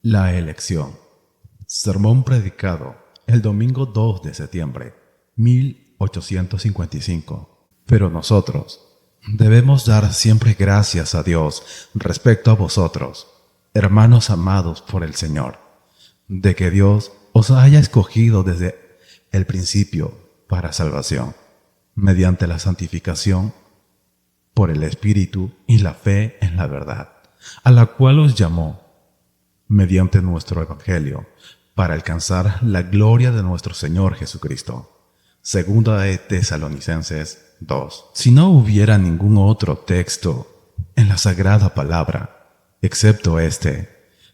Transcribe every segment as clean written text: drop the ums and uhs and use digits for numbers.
La elección. Sermón predicado el domingo 2 de septiembre, 1855. Pero nosotros debemos dar siempre gracias a Dios respecto a vosotros, hermanos amados por el Señor, de que Dios os haya escogido desde el principio para salvación, mediante la santificación por el Espíritu y la fe en la verdad, a la cual os llamó mediante nuestro Evangelio, para alcanzar la gloria de nuestro Señor Jesucristo. Segunda de Tesalonicenses 2. Si no hubiera ningún otro texto en la Sagrada Palabra, excepto este,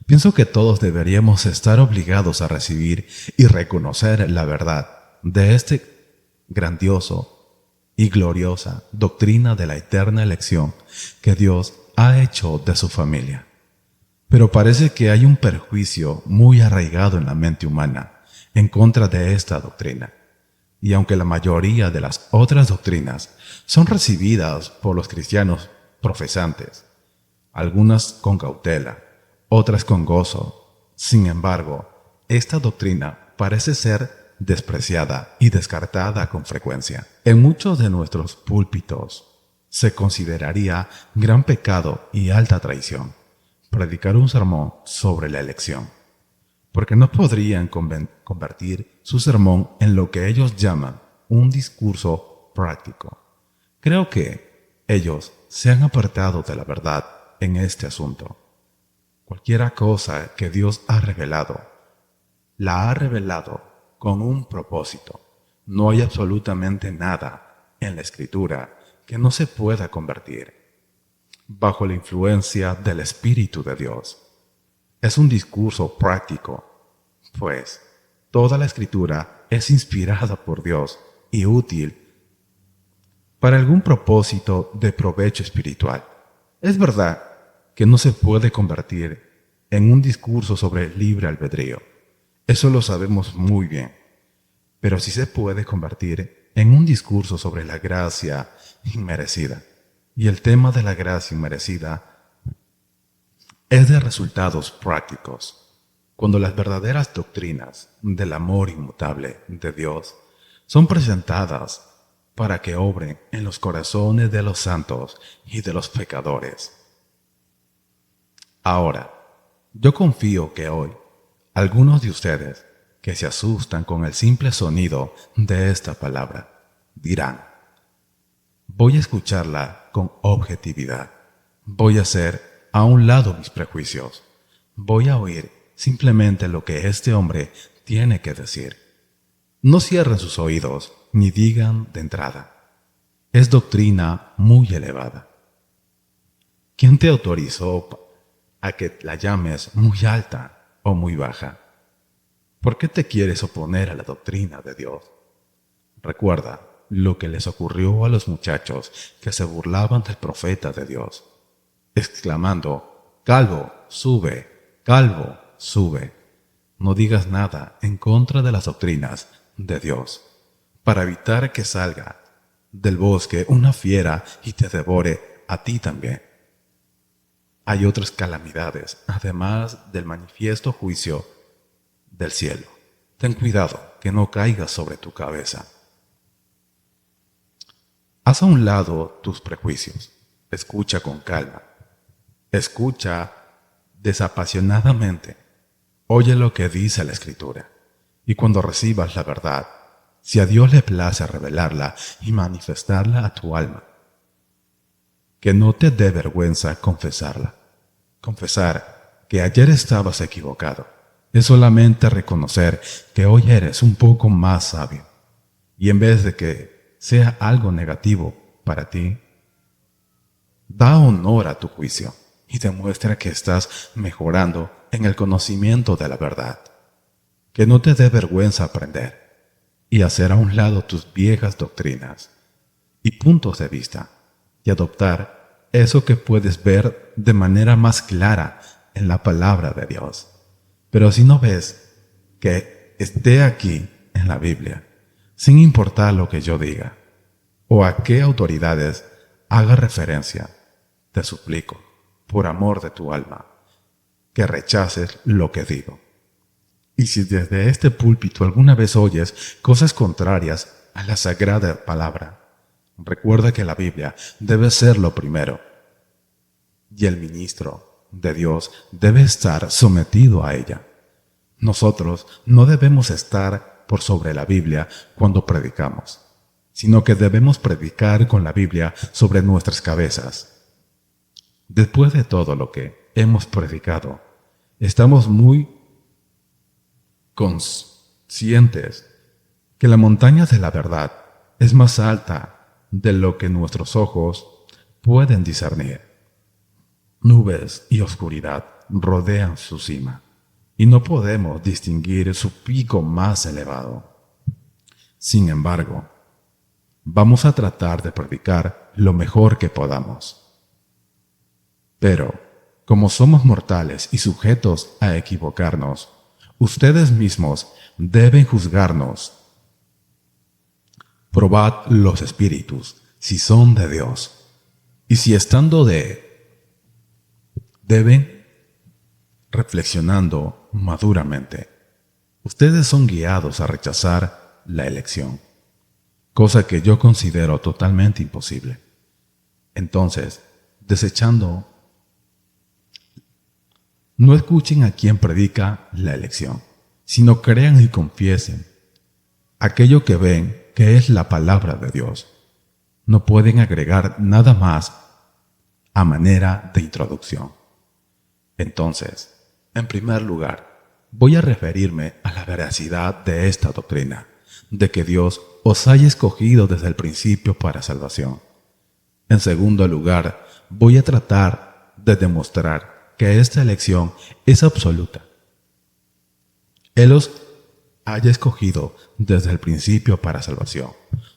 pienso que todos deberíamos estar obligados a recibir y reconocer la verdad de este grandioso y gloriosa doctrina de la eterna elección que Dios ha hecho de su familia. Pero parece que hay un perjuicio muy arraigado en la mente humana en contra de esta doctrina. Y aunque la mayoría de las otras doctrinas son recibidas por los cristianos profesantes, algunas con cautela, otras con gozo, sin embargo, esta doctrina parece ser despreciada y descartada con frecuencia. En muchos de nuestros púlpitos se consideraría gran pecado y alta traición predicar un sermón sobre la elección, porque no podrían convertir su sermón en lo que ellos llaman un discurso práctico. Creo que ellos se han apartado de la verdad en este asunto. Cualquiera cosa que Dios ha revelado, la ha revelado con un propósito. No hay absolutamente nada en la Escritura que no se pueda convertir bajo la influencia del Espíritu de Dios. Es un discurso práctico, pues toda la Escritura es inspirada por Dios y útil para algún propósito de provecho espiritual. Es verdad que no se puede convertir en un discurso sobre libre albedrío. Eso lo sabemos muy bien. Pero sí se puede convertir en un discurso sobre la gracia inmerecida. Y el tema de la gracia inmerecida es de resultados prácticos. Cuando las verdaderas doctrinas del amor inmutable de Dios son presentadas para que obren en los corazones de los santos y de los pecadores. Ahora, yo confío que hoy algunos de ustedes que se asustan con el simple sonido de esta palabra dirán: voy a escucharla con objetividad. Voy a hacer a un lado mis prejuicios. Voy a oír simplemente lo que este hombre tiene que decir. No cierren sus oídos ni digan de entrada: es doctrina muy elevada. ¿Quién te autorizó a que la llames muy alta o muy baja? ¿Por qué te quieres oponer a la doctrina de Dios? Recuerda lo que les ocurrió a los muchachos que se burlaban del profeta de Dios, exclamando: «Calvo, sube, calvo, sube». No digas nada en contra de las doctrinas de Dios, para evitar que salga del bosque una fiera y te devore a ti también. Hay otras calamidades, además del manifiesto juicio del cielo. Ten cuidado que no caigas sobre tu cabeza. Haz a un lado tus prejuicios. Escucha con calma. Escucha desapasionadamente. Oye lo que dice la Escritura. Y cuando recibas la verdad, si a Dios le place revelarla y manifestarla a tu alma, que no te dé vergüenza confesarla. Confesar que ayer estabas equivocado es solamente reconocer que hoy eres un poco más sabio. Y en vez de que sea algo negativo para ti, da honor a tu juicio y demuestra que estás mejorando en el conocimiento de la verdad. Que no te dé vergüenza aprender y hacer a un lado tus viejas doctrinas y puntos de vista y adoptar eso que puedes ver de manera más clara en la palabra de Dios. Pero si no ves que esté aquí en la Biblia, sin importar lo que yo diga o a qué autoridades haga referencia, te suplico, por amor de tu alma, que rechaces lo que digo. Y si desde este púlpito alguna vez oyes cosas contrarias a la sagrada palabra, recuerda que la Biblia debe ser lo primero, y el ministro de Dios debe estar sometido a ella. Nosotros no debemos estar por sobre la Biblia cuando predicamos, sino que debemos predicar con la Biblia sobre nuestras cabezas. Después de todo lo que hemos predicado, estamos muy conscientes que la montaña de la verdad es más alta de lo que nuestros ojos pueden discernir. Nubes y oscuridad rodean su cima, y no podemos distinguir su pico más elevado. Sin embargo, vamos a tratar de predicar lo mejor que podamos. Pero, como somos mortales y sujetos a equivocarnos, ustedes mismos deben juzgarnos. Probad los espíritus, si son de Dios, y si estando deben reflexionando maduramente. Ustedes son guiados a rechazar la elección, cosa que yo considero totalmente imposible. Entonces, desechando, no escuchen a quien predica la elección, sino crean y confiesen aquello que ven que es la palabra de Dios. No pueden agregar nada más a manera de introducción. Entonces, en primer lugar, voy a referirme a la veracidad de esta doctrina, de que Dios os haya escogido desde el principio para salvación. En segundo lugar, voy a tratar de demostrar que esta elección es absoluta. Él os haya escogido desde el principio para salvación,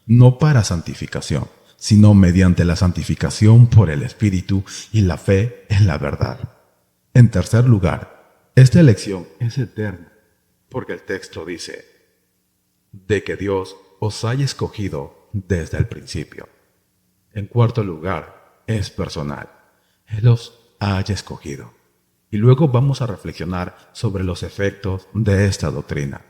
no para santificación, sino mediante la santificación por el Espíritu y la fe en la verdad. En tercer lugar, esta elección es eterna, porque el texto dice, de que Dios os haya escogido desde el principio. En cuarto lugar, es personal. Él os haya escogido. Y luego vamos a reflexionar sobre los efectos de esta doctrina,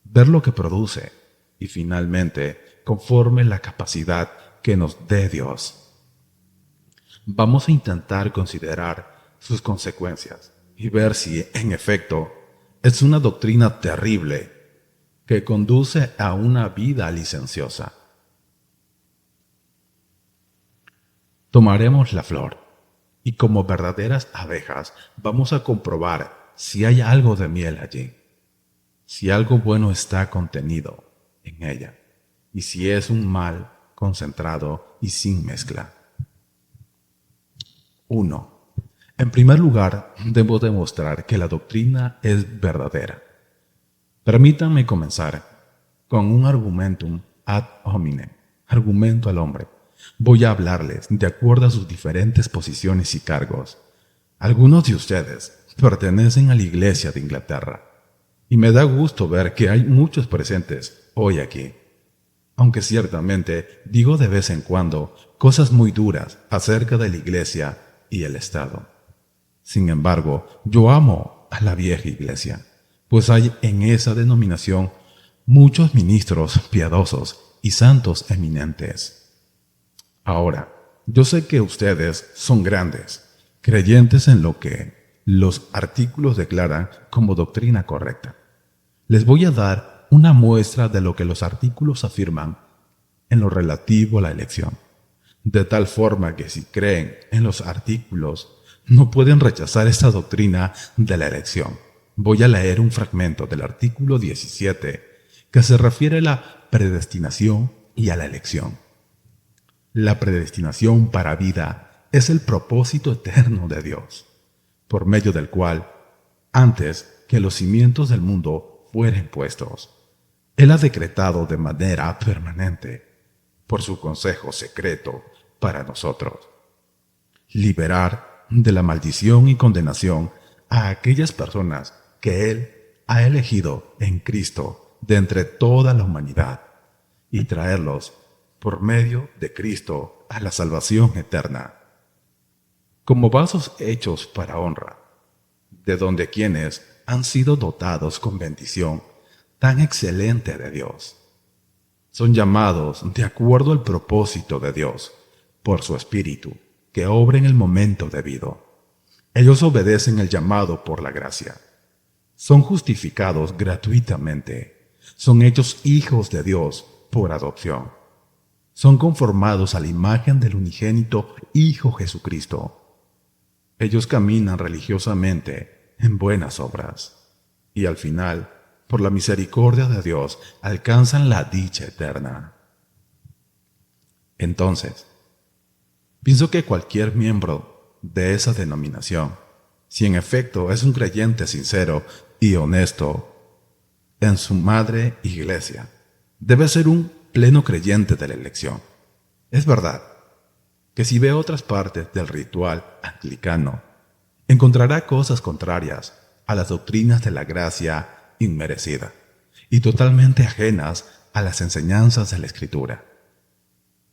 ver lo que produce y finalmente, conforme la capacidad que nos dé Dios, vamos a intentar considerar sus consecuencias y ver si, en efecto, es una doctrina terrible que conduce a una vida licenciosa. Tomaremos la flor y como verdaderas abejas vamos a comprobar si hay algo de miel allí, si algo bueno está contenido en ella y si es un mal concentrado y sin mezcla. 1. En primer lugar, debo demostrar que la doctrina es verdadera. Permítanme comenzar con un argumentum ad hominem, argumento al hombre. Voy a hablarles de acuerdo a sus diferentes posiciones y cargos. Algunos de ustedes pertenecen a la Iglesia de Inglaterra, y me da gusto ver que hay muchos presentes hoy aquí. Aunque ciertamente digo de vez en cuando cosas muy duras acerca de la Iglesia y el Estado. Sin embargo, yo amo a la vieja Iglesia, pues hay en esa denominación muchos ministros piadosos y santos eminentes. Ahora, yo sé que ustedes son grandes, creyentes en lo que los artículos declaran como doctrina correcta. Les voy a dar una muestra de lo que los artículos afirman en lo relativo a la elección, de tal forma que si creen en los artículos, no pueden rechazar esta doctrina de la elección. Voy a leer un fragmento del artículo 17 que se refiere a la predestinación y a la elección. La predestinación para vida es el propósito eterno de Dios, por medio del cual, antes que los cimientos del mundo fueran puestos, Él ha decretado de manera permanente, por su consejo secreto para nosotros, liberar de la maldición y condenación a aquellas personas que Él ha elegido en Cristo de entre toda la humanidad y traerlos por medio de Cristo a la salvación eterna. Como vasos hechos para honra, de donde quienes han sido dotados con bendición tan excelente de Dios. Son llamados de acuerdo al propósito de Dios, por su Espíritu, que obra en el momento debido. Ellos obedecen el llamado por la gracia. Son justificados gratuitamente. Son hechos hijos de Dios por adopción. Son conformados a la imagen del unigénito Hijo Jesucristo. Ellos caminan religiosamente en buenas obras. Y al final, por la misericordia de Dios, alcanzan la dicha eterna. Entonces, pienso que cualquier miembro de esa denominación, si en efecto es un creyente sincero y honesto en su madre iglesia, debe ser un pleno creyente de la elección. Es verdad que si ve otras partes del ritual anglicano, encontrará cosas contrarias a las doctrinas de la gracia inmerecida y totalmente ajenas a las enseñanzas de la Escritura.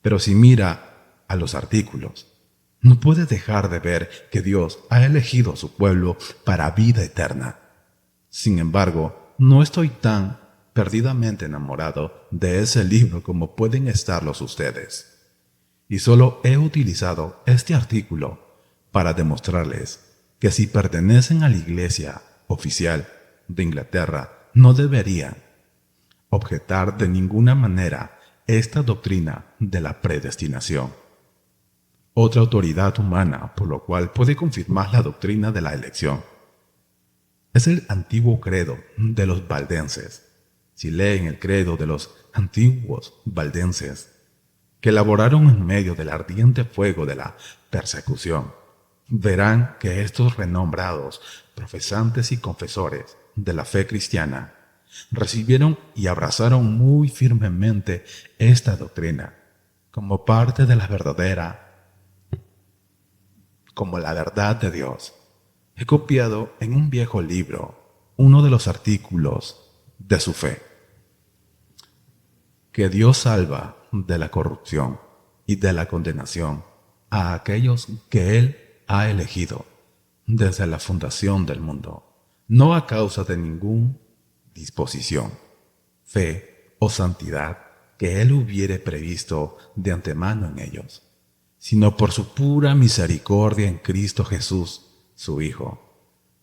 Pero si mira a los artículos, no puede dejar de ver que Dios ha elegido a su pueblo para vida eterna. Sin embargo, no estoy tan perdidamente enamorado de ese libro como pueden estarlos ustedes. Y solo he utilizado este artículo para demostrarles que si pertenecen a la Iglesia oficial de Inglaterra, no deberían objetar de ninguna manera esta doctrina de la predestinación. Otra autoridad humana por lo cual puede confirmar la doctrina de la elección es el antiguo credo de los valdenses. Si leen el credo de los antiguos valdenses, que elaboraron en medio del ardiente fuego de la persecución, verán que estos renombrados profesantes y confesores de la fe cristiana recibieron y abrazaron muy firmemente esta doctrina como parte de la verdad de Dios. He copiado en un viejo libro uno de los artículos de su fe: que Dios salva de la corrupción y de la condenación a aquellos que Él ha elegido desde la fundación del mundo, no a causa de ninguna disposición, fe o santidad que Él hubiere previsto de antemano en ellos, sino por su pura misericordia en Cristo Jesús, su Hijo,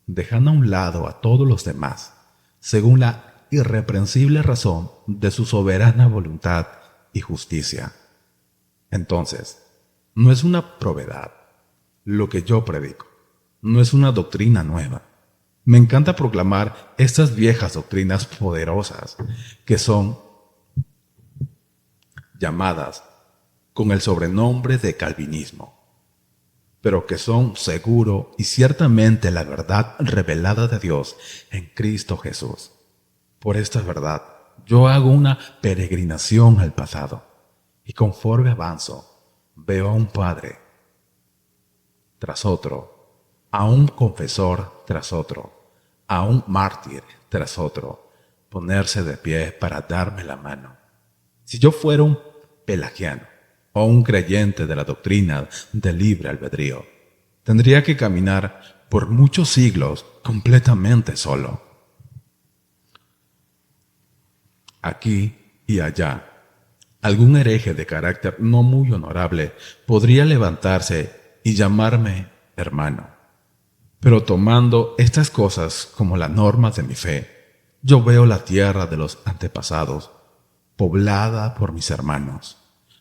dejando a un lado a todos los demás, según la irreprensible razón de su soberana voluntad y justicia. Entonces, no es una provedad lo que yo predico, no es una doctrina nueva. Me encanta proclamar estas viejas doctrinas poderosas que son llamadas con el sobrenombre de calvinismo, pero que son seguro y ciertamente la verdad revelada de Dios en Cristo Jesús. Por esta verdad, yo hago una peregrinación al pasado, y conforme avanzo, veo a un padre tras otro, a un confesor tras otro, a un mártir tras otro, ponerse de pie para darme la mano. Si yo fuera un pelagiano o un creyente de la doctrina del libre albedrío, tendría que caminar por muchos siglos completamente solo. Aquí y allá, algún hereje de carácter no muy honorable podría levantarse y llamarme hermano. Pero tomando estas cosas como la norma de mi fe, yo veo la tierra de los antepasados poblada por mis hermanos.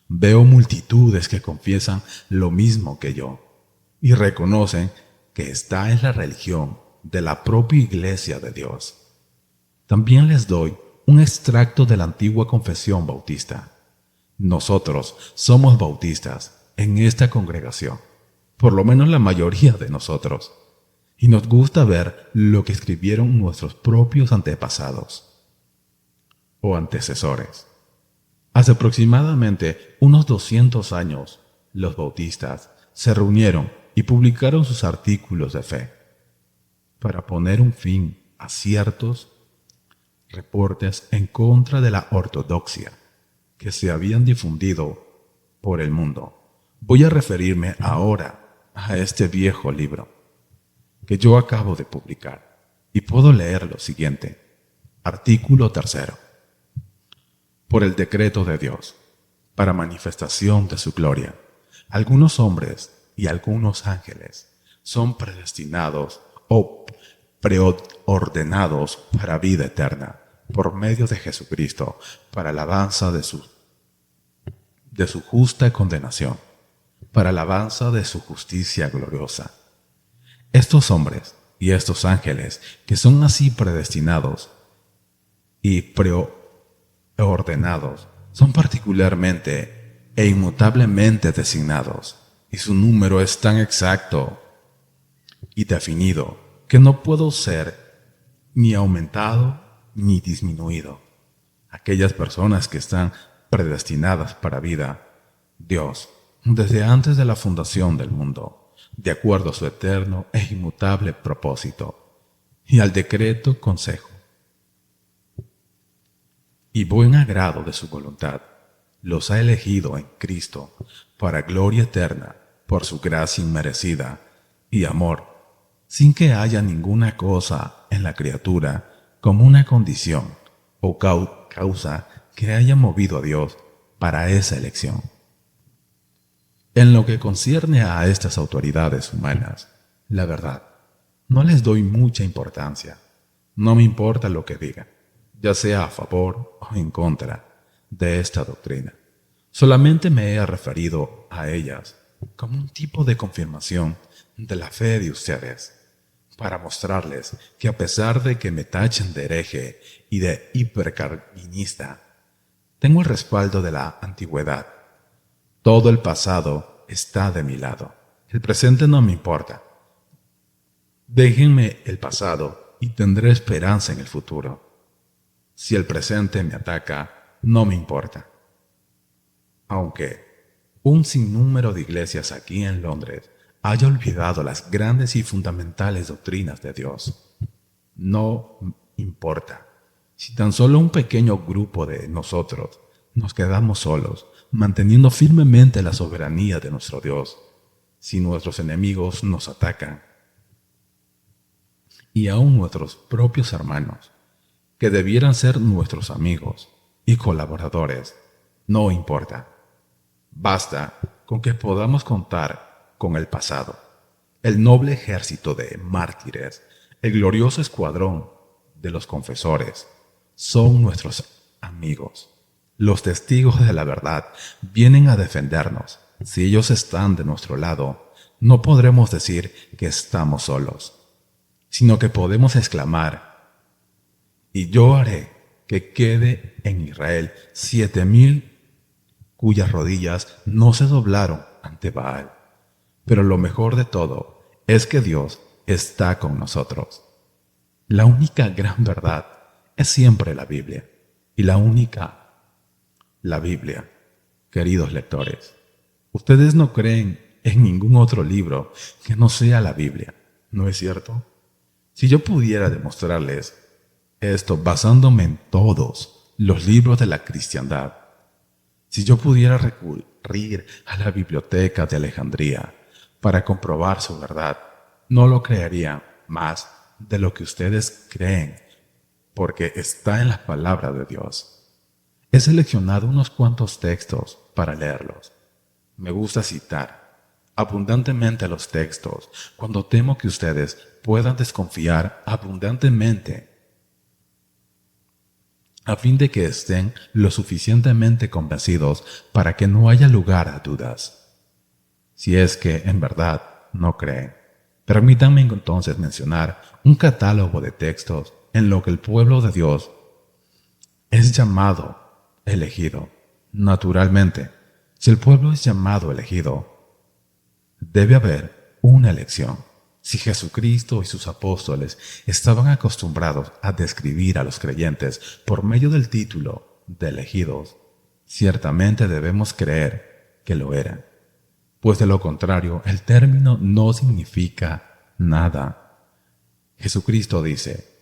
Veo multitudes que confiesan lo mismo que yo y reconocen que está en la religión de la propia Iglesia de Dios. También les doy un extracto de la antigua confesión bautista. Nosotros somos bautistas en esta congregación, por lo menos la mayoría de nosotros, y nos gusta ver lo que escribieron nuestros propios antepasados o antecesores. Hace aproximadamente unos 200 años, los bautistas se reunieron y publicaron sus artículos de fe para poner un fin a ciertos reportes en contra de la ortodoxia que se habían difundido por el mundo. Voy a referirme ahora a este viejo libro. que yo acabo de publicar, y puedo leer lo siguiente. Artículo 3. Por el decreto de Dios, para manifestación de su gloria, algunos hombres y algunos ángeles son predestinados o preordenados para vida eterna por medio de Jesucristo, para alabanza de su justa condenación, para alabanza de su justicia gloriosa. Estos hombres y estos ángeles que son así predestinados y preordenados son particularmente e inmutablemente designados, y su número es tan exacto y definido que no puede ser ni aumentado ni disminuido. Aquellas personas que están predestinadas para vida, Dios, desde antes de la fundación del mundo, de acuerdo a su eterno e inmutable propósito, y al decreto, consejo y buen agrado de su voluntad, los ha elegido en Cristo para gloria eterna por su gracia inmerecida y amor, sin que haya ninguna cosa en la criatura como una condición o causa que haya movido a Dios para esa elección. En lo que concierne a estas autoridades humanas, la verdad, no les doy mucha importancia. No me importa lo que digan, ya sea a favor o en contra de esta doctrina. Solamente me he referido a ellas como un tipo de confirmación de la fe de ustedes, para mostrarles que a pesar de que me tachen de hereje y de hipercarvinista, tengo el respaldo de la antigüedad. Todo el pasado está de mi lado. El presente no me importa. Déjenme el pasado y tendré esperanza en el futuro. Si el presente me ataca, no me importa. Aunque un sinnúmero de iglesias aquí en Londres haya olvidado las grandes y fundamentales doctrinas de Dios, no importa. Si tan solo un pequeño grupo de nosotros nos quedamos solos, manteniendo firmemente la soberanía de nuestro Dios, si nuestros enemigos nos atacan, y aún nuestros propios hermanos, que debieran ser nuestros amigos y colaboradores, no importa. Basta con que podamos contar con el pasado, el noble ejército de mártires, el glorioso escuadrón de los confesores, son nuestros amigos. Los testigos de la verdad vienen a defendernos. Si ellos están de nuestro lado, no podremos decir que estamos solos, sino que podemos exclamar: y yo haré que quede en Israel 7,000 cuyas rodillas no se doblaron ante Baal. Pero lo mejor de todo es que Dios está con nosotros. La única gran verdad es siempre la Biblia, y la Biblia, queridos lectores. Ustedes no creen en ningún otro libro que no sea la Biblia, ¿no es cierto? Si yo pudiera demostrarles esto basándome en todos los libros de la cristiandad, si yo pudiera recurrir a la biblioteca de Alejandría para comprobar su verdad, no lo creerían más de lo que ustedes creen, porque está en la palabra de Dios. He seleccionado unos cuantos textos para leerlos. Me gusta citar abundantemente los textos cuando temo que ustedes puedan desconfiar abundantemente, a fin de que estén lo suficientemente convencidos para que no haya lugar a dudas. Si es que en verdad no creen, permítanme entonces mencionar un catálogo de textos en lo que el pueblo de Dios es llamado elegido. Naturalmente, si el pueblo es llamado elegido, debe haber una elección. Si Jesucristo y sus apóstoles estaban acostumbrados a describir a los creyentes por medio del título de elegidos, ciertamente debemos creer que lo eran, pues de lo contrario el término no significa nada. Jesucristo dice: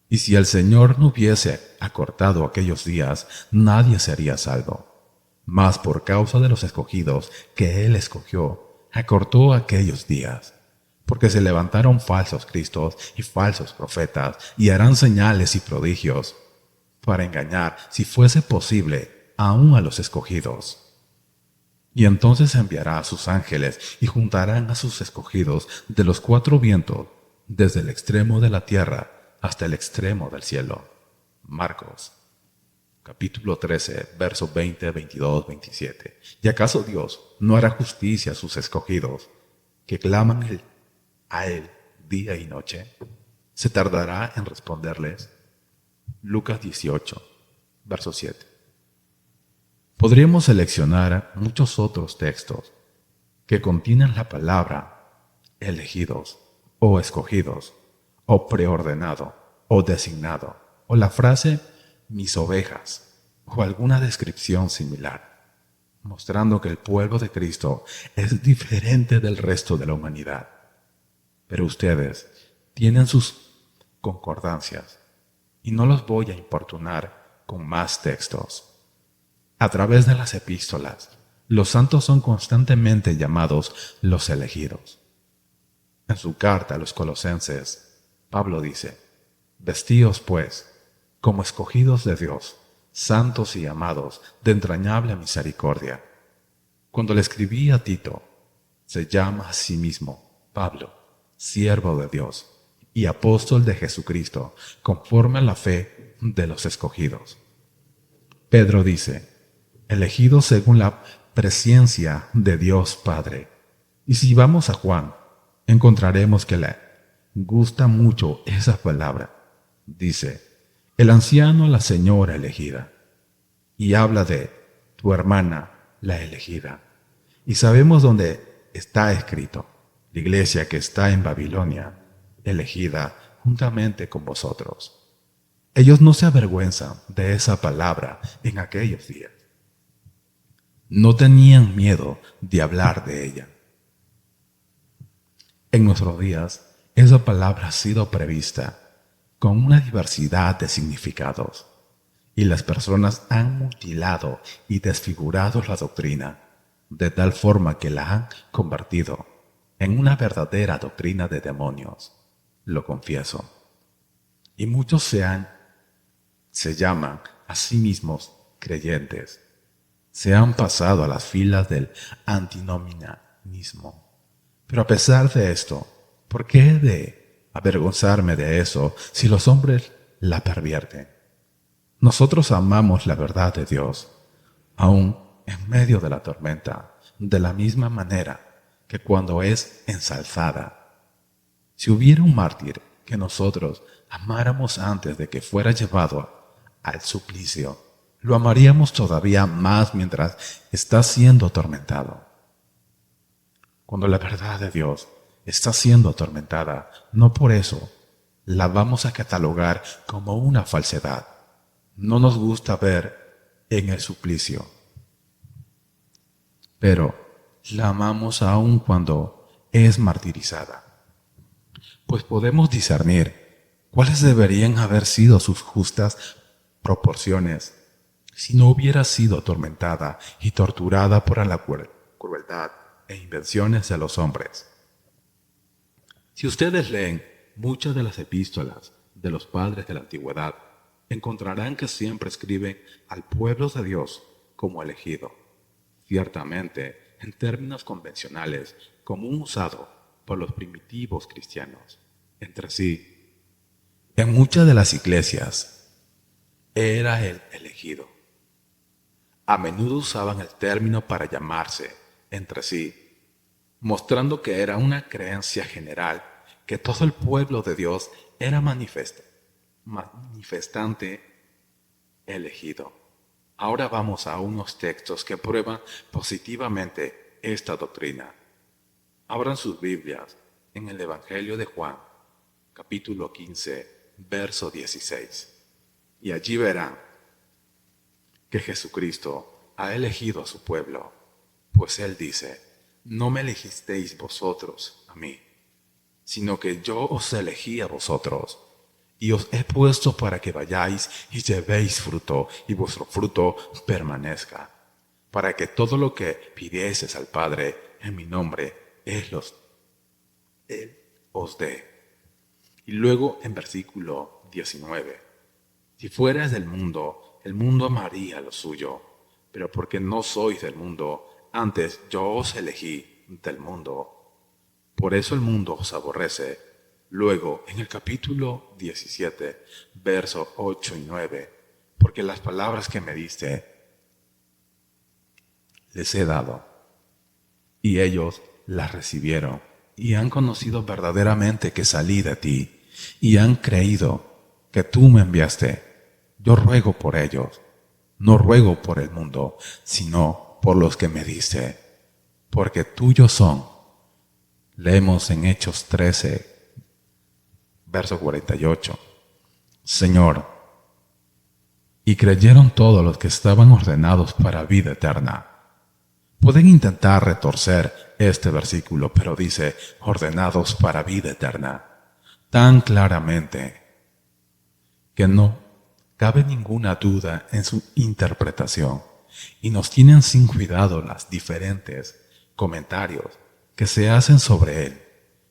y si el Señor no hubiese acortado aquellos días, nadie sería salvo. Mas por causa de los escogidos que Él escogió, acortó aquellos días. porque se levantaron falsos cristos y falsos profetas, y harán señales y prodigios, para engañar, si fuese posible, aún a los escogidos. Y entonces enviará a sus ángeles, y juntarán a sus escogidos de los cuatro vientos, desde el extremo de la tierra hasta el extremo del cielo. Marcos, capítulo 13, versos 20, 22, 27. ¿Y acaso Dios no hará justicia a sus escogidos, que claman a Él día y noche? ¿Se tardará en responderles? Lucas 18, verso 7. Podríamos seleccionar muchos otros textos que contienen la palabra elegidos, o escogidos, o preordenado, o designado, o la frase mis ovejas, o alguna descripción similar, mostrando que el pueblo de Cristo es diferente del resto de la humanidad. Pero ustedes tienen sus concordancias, y no los voy a importunar con más textos. A través de las epístolas, los santos son constantemente llamados los elegidos. En su carta a los Colosenses, Pablo dice: «Vestíos, pues, como escogidos de Dios, santos y amados, de entrañable misericordia». Cuando le escribí a Tito, se llama a sí mismo Pablo, siervo de Dios y apóstol de Jesucristo, conforme a la fe de los escogidos. Pedro dice: «Elegidos según la presciencia de Dios Padre». Y si vamos a Juan, encontraremos que le gusta mucho esa palabra. Dice: «El anciano, la señora elegida». Y habla de tu hermana, la elegida. Y sabemos dónde está escrito: la iglesia que está en Babilonia, elegida juntamente con vosotros. Ellos no se avergüenzan de esa palabra en aquellos días. No tenían miedo de hablar de ella. En nuestros días, esa palabra ha sido prevista con una diversidad de significados, y las personas han mutilado y desfigurado la doctrina, de tal forma que la han convertido en una verdadera doctrina de demonios. Lo confieso. Y muchos se llaman a sí mismos creyentes. Se han pasado a las filas del antinominalismo. Pero a pesar de esto, ¿por qué he de avergonzarme de eso si los hombres la pervierten? Nosotros amamos la verdad de Dios, aún en medio de la tormenta, de la misma manera que cuando es ensalzada. Si hubiera un mártir que nosotros amáramos antes de que fuera llevado al suplicio, lo amaríamos todavía más mientras está siendo atormentado. Cuando la verdad de Dios está siendo atormentada, no por eso la vamos a catalogar como una falsedad. No nos gusta ver en el suplicio, pero la amamos aún cuando es martirizada, pues podemos discernir cuáles deberían haber sido sus justas proporciones si no hubiera sido atormentada y torturada por la crueldad e invenciones de los hombres. Si ustedes leen muchas de las epístolas de los padres de la antigüedad, encontrarán que siempre escriben al pueblo de Dios como elegido, ciertamente en términos convencionales común usado por los primitivos cristianos entre sí. En muchas de las iglesias era el elegido. A menudo usaban el término para llamarse entre sí, mostrando que era una creencia general que todo el pueblo de Dios era manifestante elegido. Ahora vamos a unos textos que prueban positivamente esta doctrina. Abran sus Biblias en el Evangelio de Juan, capítulo 15, verso 16. Y allí verán que Jesucristo ha elegido a su pueblo, pues Él dice: «No me elegisteis vosotros a mí, sino que yo os elegí a vosotros, y os he puesto para que vayáis y llevéis fruto, y vuestro fruto permanezca, para que todo lo que pidieseis al Padre en mi nombre, Él os Él os dé. Y luego en versículo 19, si fueras del mundo, el mundo amaría lo suyo, pero porque no sois del mundo, antes yo os elegí del mundo. Por eso el mundo os aborrece. Luego, en el capítulo 17, versos 8 y 9, porque las palabras que me diste les he dado, y ellos las recibieron, y han conocido verdaderamente que salí de ti, y han creído que tú me enviaste. Yo ruego por ellos, no ruego por el mundo, sino por los que me diste, porque tuyos son. Leemos en Hechos 13, verso 48. Señor, y creyeron todos los que estaban ordenados para vida eterna. Pueden intentar retorcer este versículo, pero dice ordenados para vida eterna, tan claramente que no cabe ninguna duda en su interpretación, y nos tienen sin cuidado las diferentes comentarios que se hacen sobre él.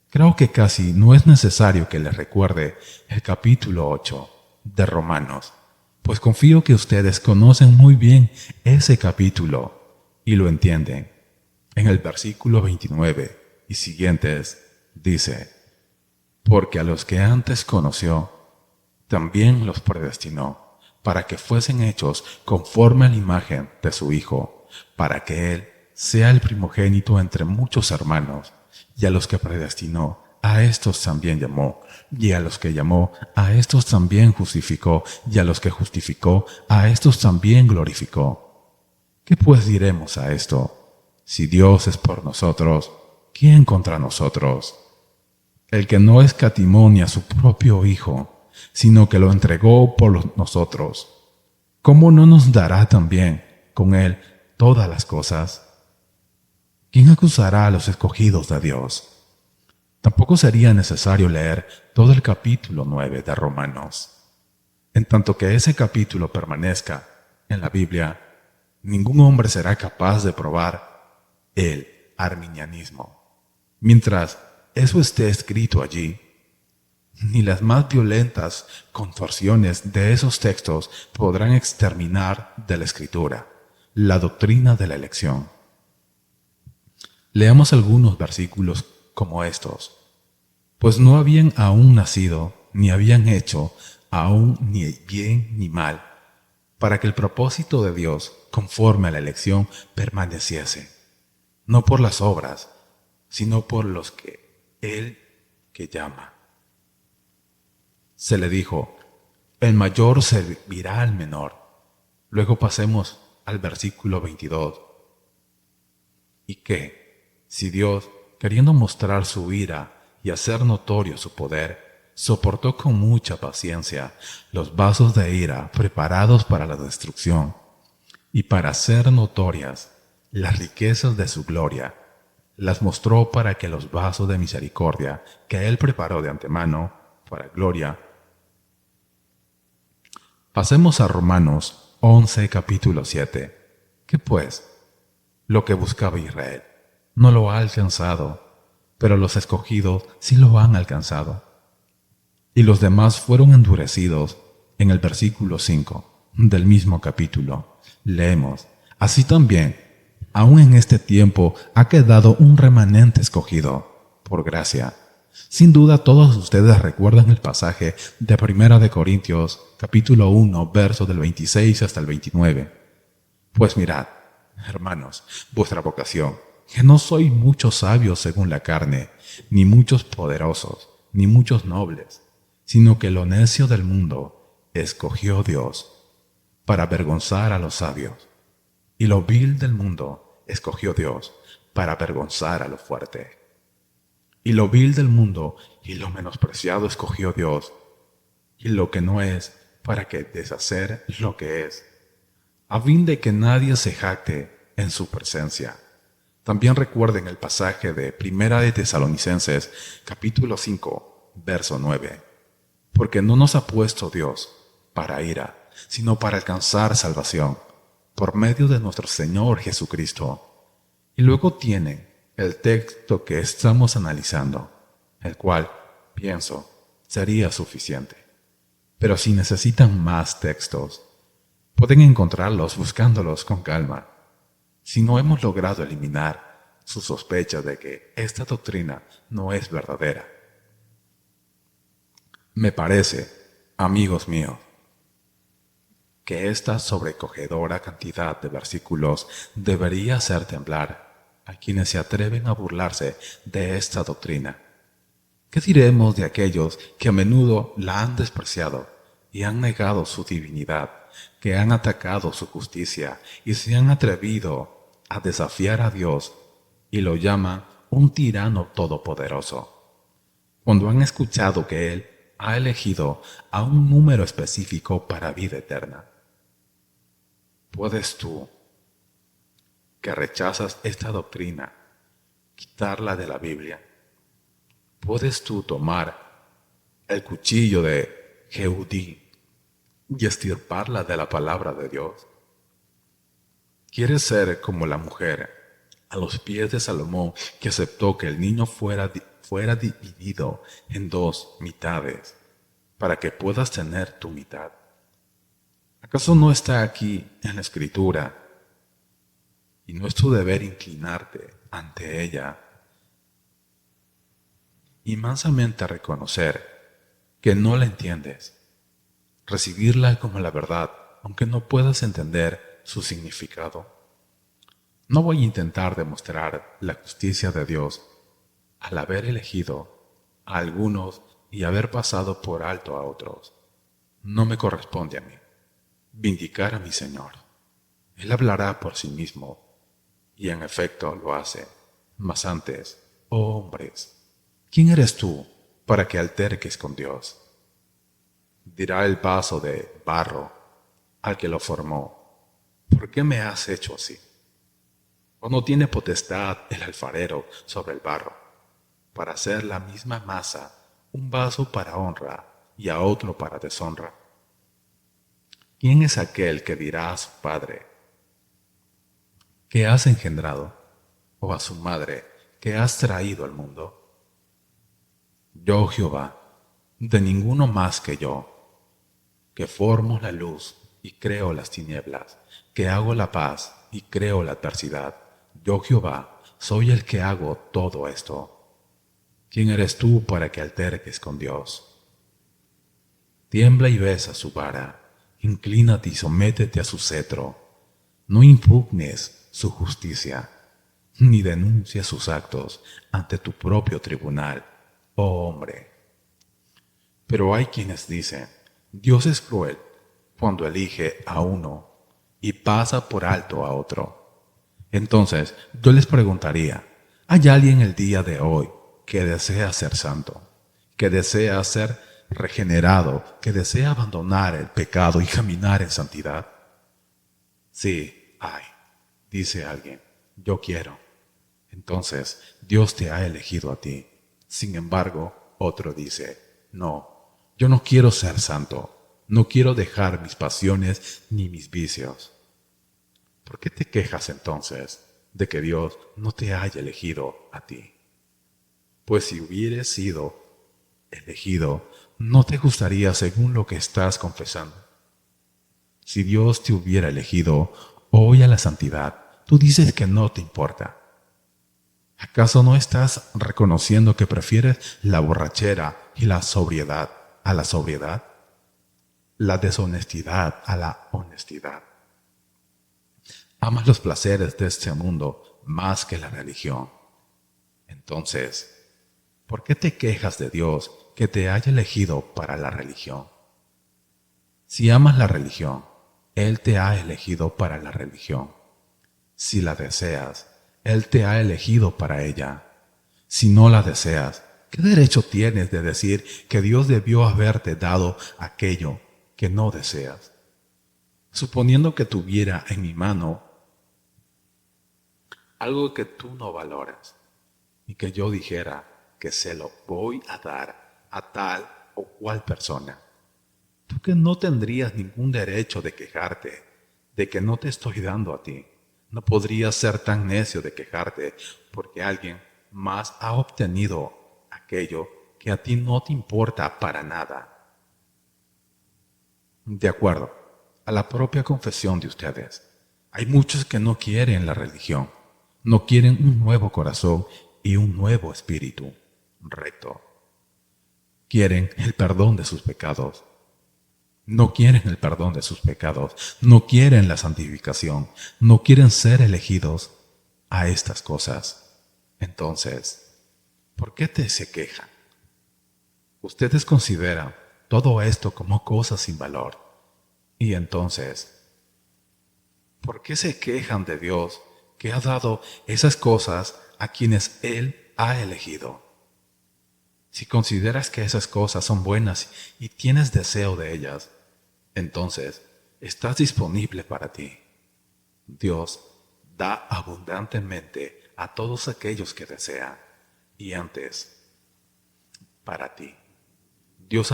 Creo que casi no es necesario que les recuerde el capítulo 8 de Romanos, pues confío que ustedes conocen muy bien ese capítulo y lo entienden. En el versículo 29 y siguientes dice, porque a los que antes conoció, también los predestinó, para que fuesen hechos conforme a la imagen de su Hijo, para que Él sea el primogénito entre muchos hermanos. Y a los que predestinó, a estos también llamó, y a los que llamó, a estos también justificó, y a los que justificó, a estos también glorificó. ¿Qué pues diremos a esto? Si Dios es por nosotros, ¿quién contra nosotros? El que no escatimó ni a su propio Hijo, sino que lo entregó por nosotros, ¿cómo no nos dará también con Él todas las cosas? ¿Quién acusará a los escogidos de Dios? Tampoco sería necesario leer todo el capítulo 9 de Romanos. En tanto que ese capítulo permanezca en la Biblia, ningún hombre será capaz de probar el arminianismo. Mientras eso esté escrito allí, ni las más violentas contorsiones de esos textos podrán exterminar de la Escritura la doctrina de la elección. Leamos algunos versículos como estos. Pues no habían aún nacido, ni habían hecho aún ni bien ni mal, para que el propósito de Dios, conforme a la elección, permaneciese, no por las obras, sino por los que Él que llama. Se le dijo, el mayor servirá al menor. Luego pasemos al versículo 22. ¿Y qué? Si Dios, queriendo mostrar su ira y hacer notorio su poder, soportó con mucha paciencia los vasos de ira preparados para la destrucción, y para hacer notorias las riquezas de su gloria, las mostró para que los vasos de misericordia que Él preparó de antemano para gloria. Pasemos a Romanos 11, capítulo 7. ¿Qué pues? Lo que buscaba Israel no lo ha alcanzado, pero los escogidos sí lo han alcanzado. Y los demás fueron endurecidos. En el versículo 5 del mismo capítulo leemos, así también, aún en este tiempo ha quedado un remanente escogido, por gracia. Sin duda todos ustedes recuerdan el pasaje de 1 de Corintios, capítulo 1, verso del 26 hasta el 29. Pues mirad, hermanos, vuestra vocación, que no sois muchos sabios según la carne, ni muchos poderosos, ni muchos nobles, sino que lo necio del mundo escogió Dios para avergonzar a los sabios, y lo vil del mundo escogió Dios para avergonzar a lo fuerte. Y lo vil del mundo y lo menospreciado escogió Dios, y lo que no es, para que deshacer lo que es, a fin de que nadie se jacte en su presencia. También recuerden el pasaje de Primera de Tesalonicenses, capítulo 5, verso 9. Porque no nos ha puesto Dios para ira, sino para alcanzar salvación, por medio de nuestro Señor Jesucristo. Y luego tienen el texto que estamos analizando. el cual, pienso, sería suficiente. Pero si necesitan más textos, pueden encontrarlos buscándolos con calma. Si no hemos logrado eliminar su sospecha de que esta doctrina no es verdadera, me parece, amigos míos, que esta sobrecogedora cantidad de versículos debería hacer temblar a quienes se atreven a burlarse de esta doctrina. ¿Qué diremos de aquellos que a menudo la han despreciado y han negado su divinidad, que han atacado su justicia y se han atrevido a desafiar a Dios y lo llaman un tirano todopoderoso, cuando han escuchado que Él ha elegido a un número específico para vida eterna? ¿Puedes tú, que rechazas esta doctrina, quitarla de la Biblia? ¿Puedes tú tomar el cuchillo de Jehudí y estirparla de la palabra de Dios? ¿Quieres ser como la mujer a los pies de Salomón, que aceptó que el niño fuera dividido en dos mitades para que puedas tener tu mitad? ¿Acaso no está aquí en la Escritura y no es tu deber inclinarte ante ella y mansamente reconocer que no la entiendes, recibirla como la verdad, aunque no puedas entender su significado? No voy a intentar demostrar la justicia de Dios al haber elegido a algunos y haber pasado por alto a otros. No me corresponde a mí vindicar a mi Señor. Él hablará por sí mismo, y en efecto lo hace. Mas antes, oh hombres, ¿quién eres tú para que alterques con Dios? Dirá el vaso de barro al que lo formó: ¿por qué me has hecho así? ¿O no tiene potestad el alfarero sobre el barro para hacer la misma masa, un vaso para honra y a otro para deshonra? ¿Quién es aquel que dirá a su padre: ¿qué has engendrado? O a su madre: ¿qué has traído al mundo? Yo, Jehová, de ninguno más que yo, que formo la luz y creo las tinieblas, que hago la paz y creo la adversidad. Yo, Jehová, soy el que hago todo esto. ¿Quién eres tú para que alterques con Dios? Tiembla y besa su vara, inclínate y sométete a su cetro. No impugnes su justicia, ni denuncies sus actos ante tu propio tribunal, oh hombre. Pero hay quienes dicen: Dios es cruel cuando elige a uno y pasa por alto a otro. Entonces yo les preguntaría: ¿hay alguien el día de hoy que desea ser santo, que desea ser regenerado, que desea abandonar el pecado y caminar en santidad? Sí, hay, dice alguien: yo quiero. Entonces Dios te ha elegido a ti. Sin embargo, otro dice: no, yo no quiero ser santo, no quiero dejar mis pasiones ni mis vicios. ¿Por qué te quejas entonces de que Dios no te haya elegido a ti? Pues si hubieras sido elegido, no te gustaría según lo que estás confesando. Si Dios te hubiera elegido hoy a la santidad, tú dices que no te importa. ¿Acaso no estás reconociendo que prefieres la borrachera y la sobriedad a la sobriedad? La deshonestidad a la honestidad. Amas los placeres de este mundo más que la religión. Entonces, ¿por qué te quejas de Dios que te haya elegido para la religión? Si amas la religión, Él te ha elegido para la religión. Si la deseas, Él te ha elegido para ella. Si no la deseas, ¿qué derecho tienes de decir que Dios debió haberte dado aquello que no deseas? Suponiendo que tuviera en mi mano algo que tú no valoras, y que yo dijera que se lo voy a dar a tal o cual persona, tú que no tendrías ningún derecho de quejarte de que no te estoy dando a ti, no podrías ser tan necio de quejarte porque alguien más ha obtenido aquello que a ti no te importa para nada. De acuerdo a la propia confesión de ustedes, hay muchos que no quieren la religión, no quieren un nuevo corazón y un nuevo espíritu recto. Quieren el perdón de sus pecados. No quieren el perdón de sus pecados, no quieren la santificación, no quieren ser elegidos a estas cosas. Entonces, ¿por qué se quejan? Ustedes consideran todo esto como cosas sin valor. Y entonces, ¿por qué se quejan de Dios que ha dado esas cosas a quienes Él ha elegido? Si consideras que esas cosas son buenas y tienes deseo de ellas, entonces estás disponible para ti. Dios da abundantemente a todos aquellos que desean, y antes, para ti. Dios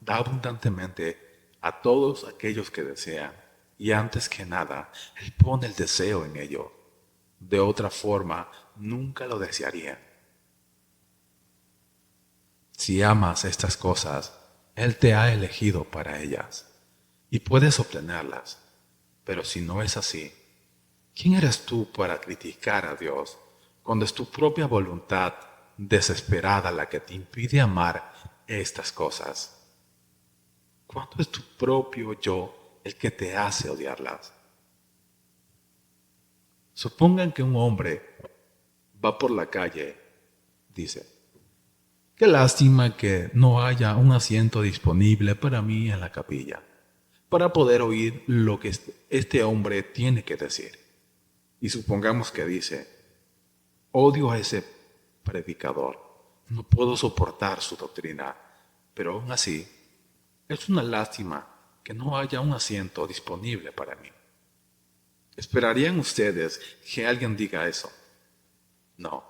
da abundantemente a todos aquellos que desean, y antes que nada, Él pone el deseo en ello. De otra forma, nunca lo desearían. Si amas estas cosas, Él te ha elegido para ellas, y puedes obtenerlas. Pero si no es así, ¿quién eres tú para criticar a Dios cuando es tu propia voluntad desesperada la que te impide amar estas cosas? ¿Cuándo es tu propio yo el que te hace odiarlas? Supongan que un hombre va por la calle, dice: «Qué lástima que no haya un asiento disponible para mí en la capilla, para poder oír lo que este hombre tiene que decir». Y supongamos que dice: «Odio a ese predicador, no puedo soportar su doctrina, pero aún así, es una lástima que no haya un asiento disponible para mí». ¿Esperarían ustedes que alguien diga eso? No.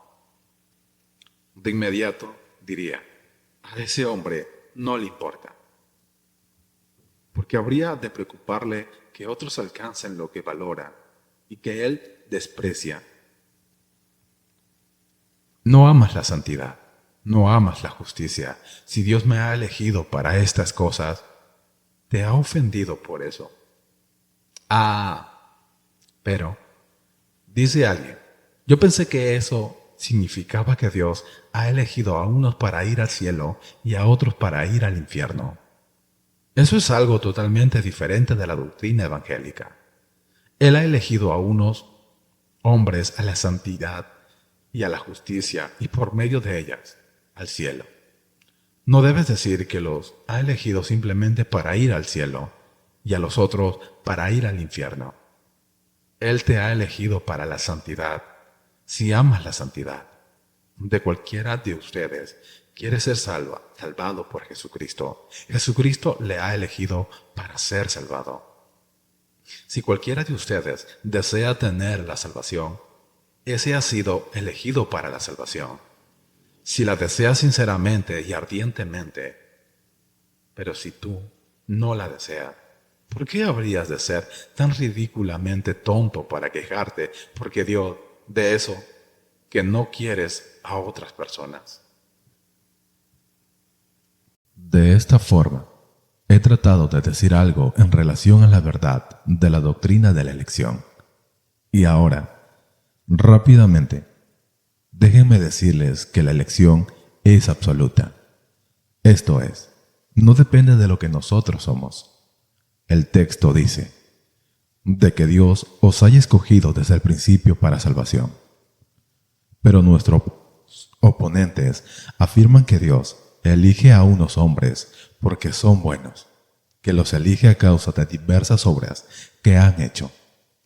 De inmediato diría: a ese hombre no le importa, porque habría de preocuparle que otros alcancen lo que valora y que él desprecia. No amas la santidad, no amas la justicia. Si Dios me ha elegido para estas cosas, te ha ofendido por eso. Pero, dice alguien, yo pensé que eso significaba que Dios ha elegido a unos para ir al cielo y a otros para ir al infierno. Eso es algo totalmente diferente de la doctrina evangélica. Él ha elegido a unos hombres a la santidad y a la justicia, y por medio de ellas, al cielo. No debes decir que los ha elegido simplemente para ir al cielo y a los otros para ir al infierno. Él te ha elegido para la santidad. Si amas la santidad de cualquiera de ustedes, quiere ser salvado por Jesucristo. Jesucristo le ha elegido para ser salvado. Si cualquiera de ustedes desea tener la salvación, ese ha sido elegido para la salvación. Si la deseas sinceramente y ardientemente. Pero si tú no la deseas, ¿por qué habrías de ser tan ridículamente tonto para quejarte porque Dios de eso que no quieres a otras personas? De esta forma, he tratado de decir algo en relación a la verdad de la doctrina de la elección. Y ahora, rápidamente, déjenme decirles que la elección es absoluta. Esto es, no depende de lo que nosotros somos. El texto dice, de que Dios os haya escogido desde el principio para salvación. Pero nuestros oponentes afirman que Dios elige a unos hombres porque son buenos, que los elige a causa de diversas obras que han hecho.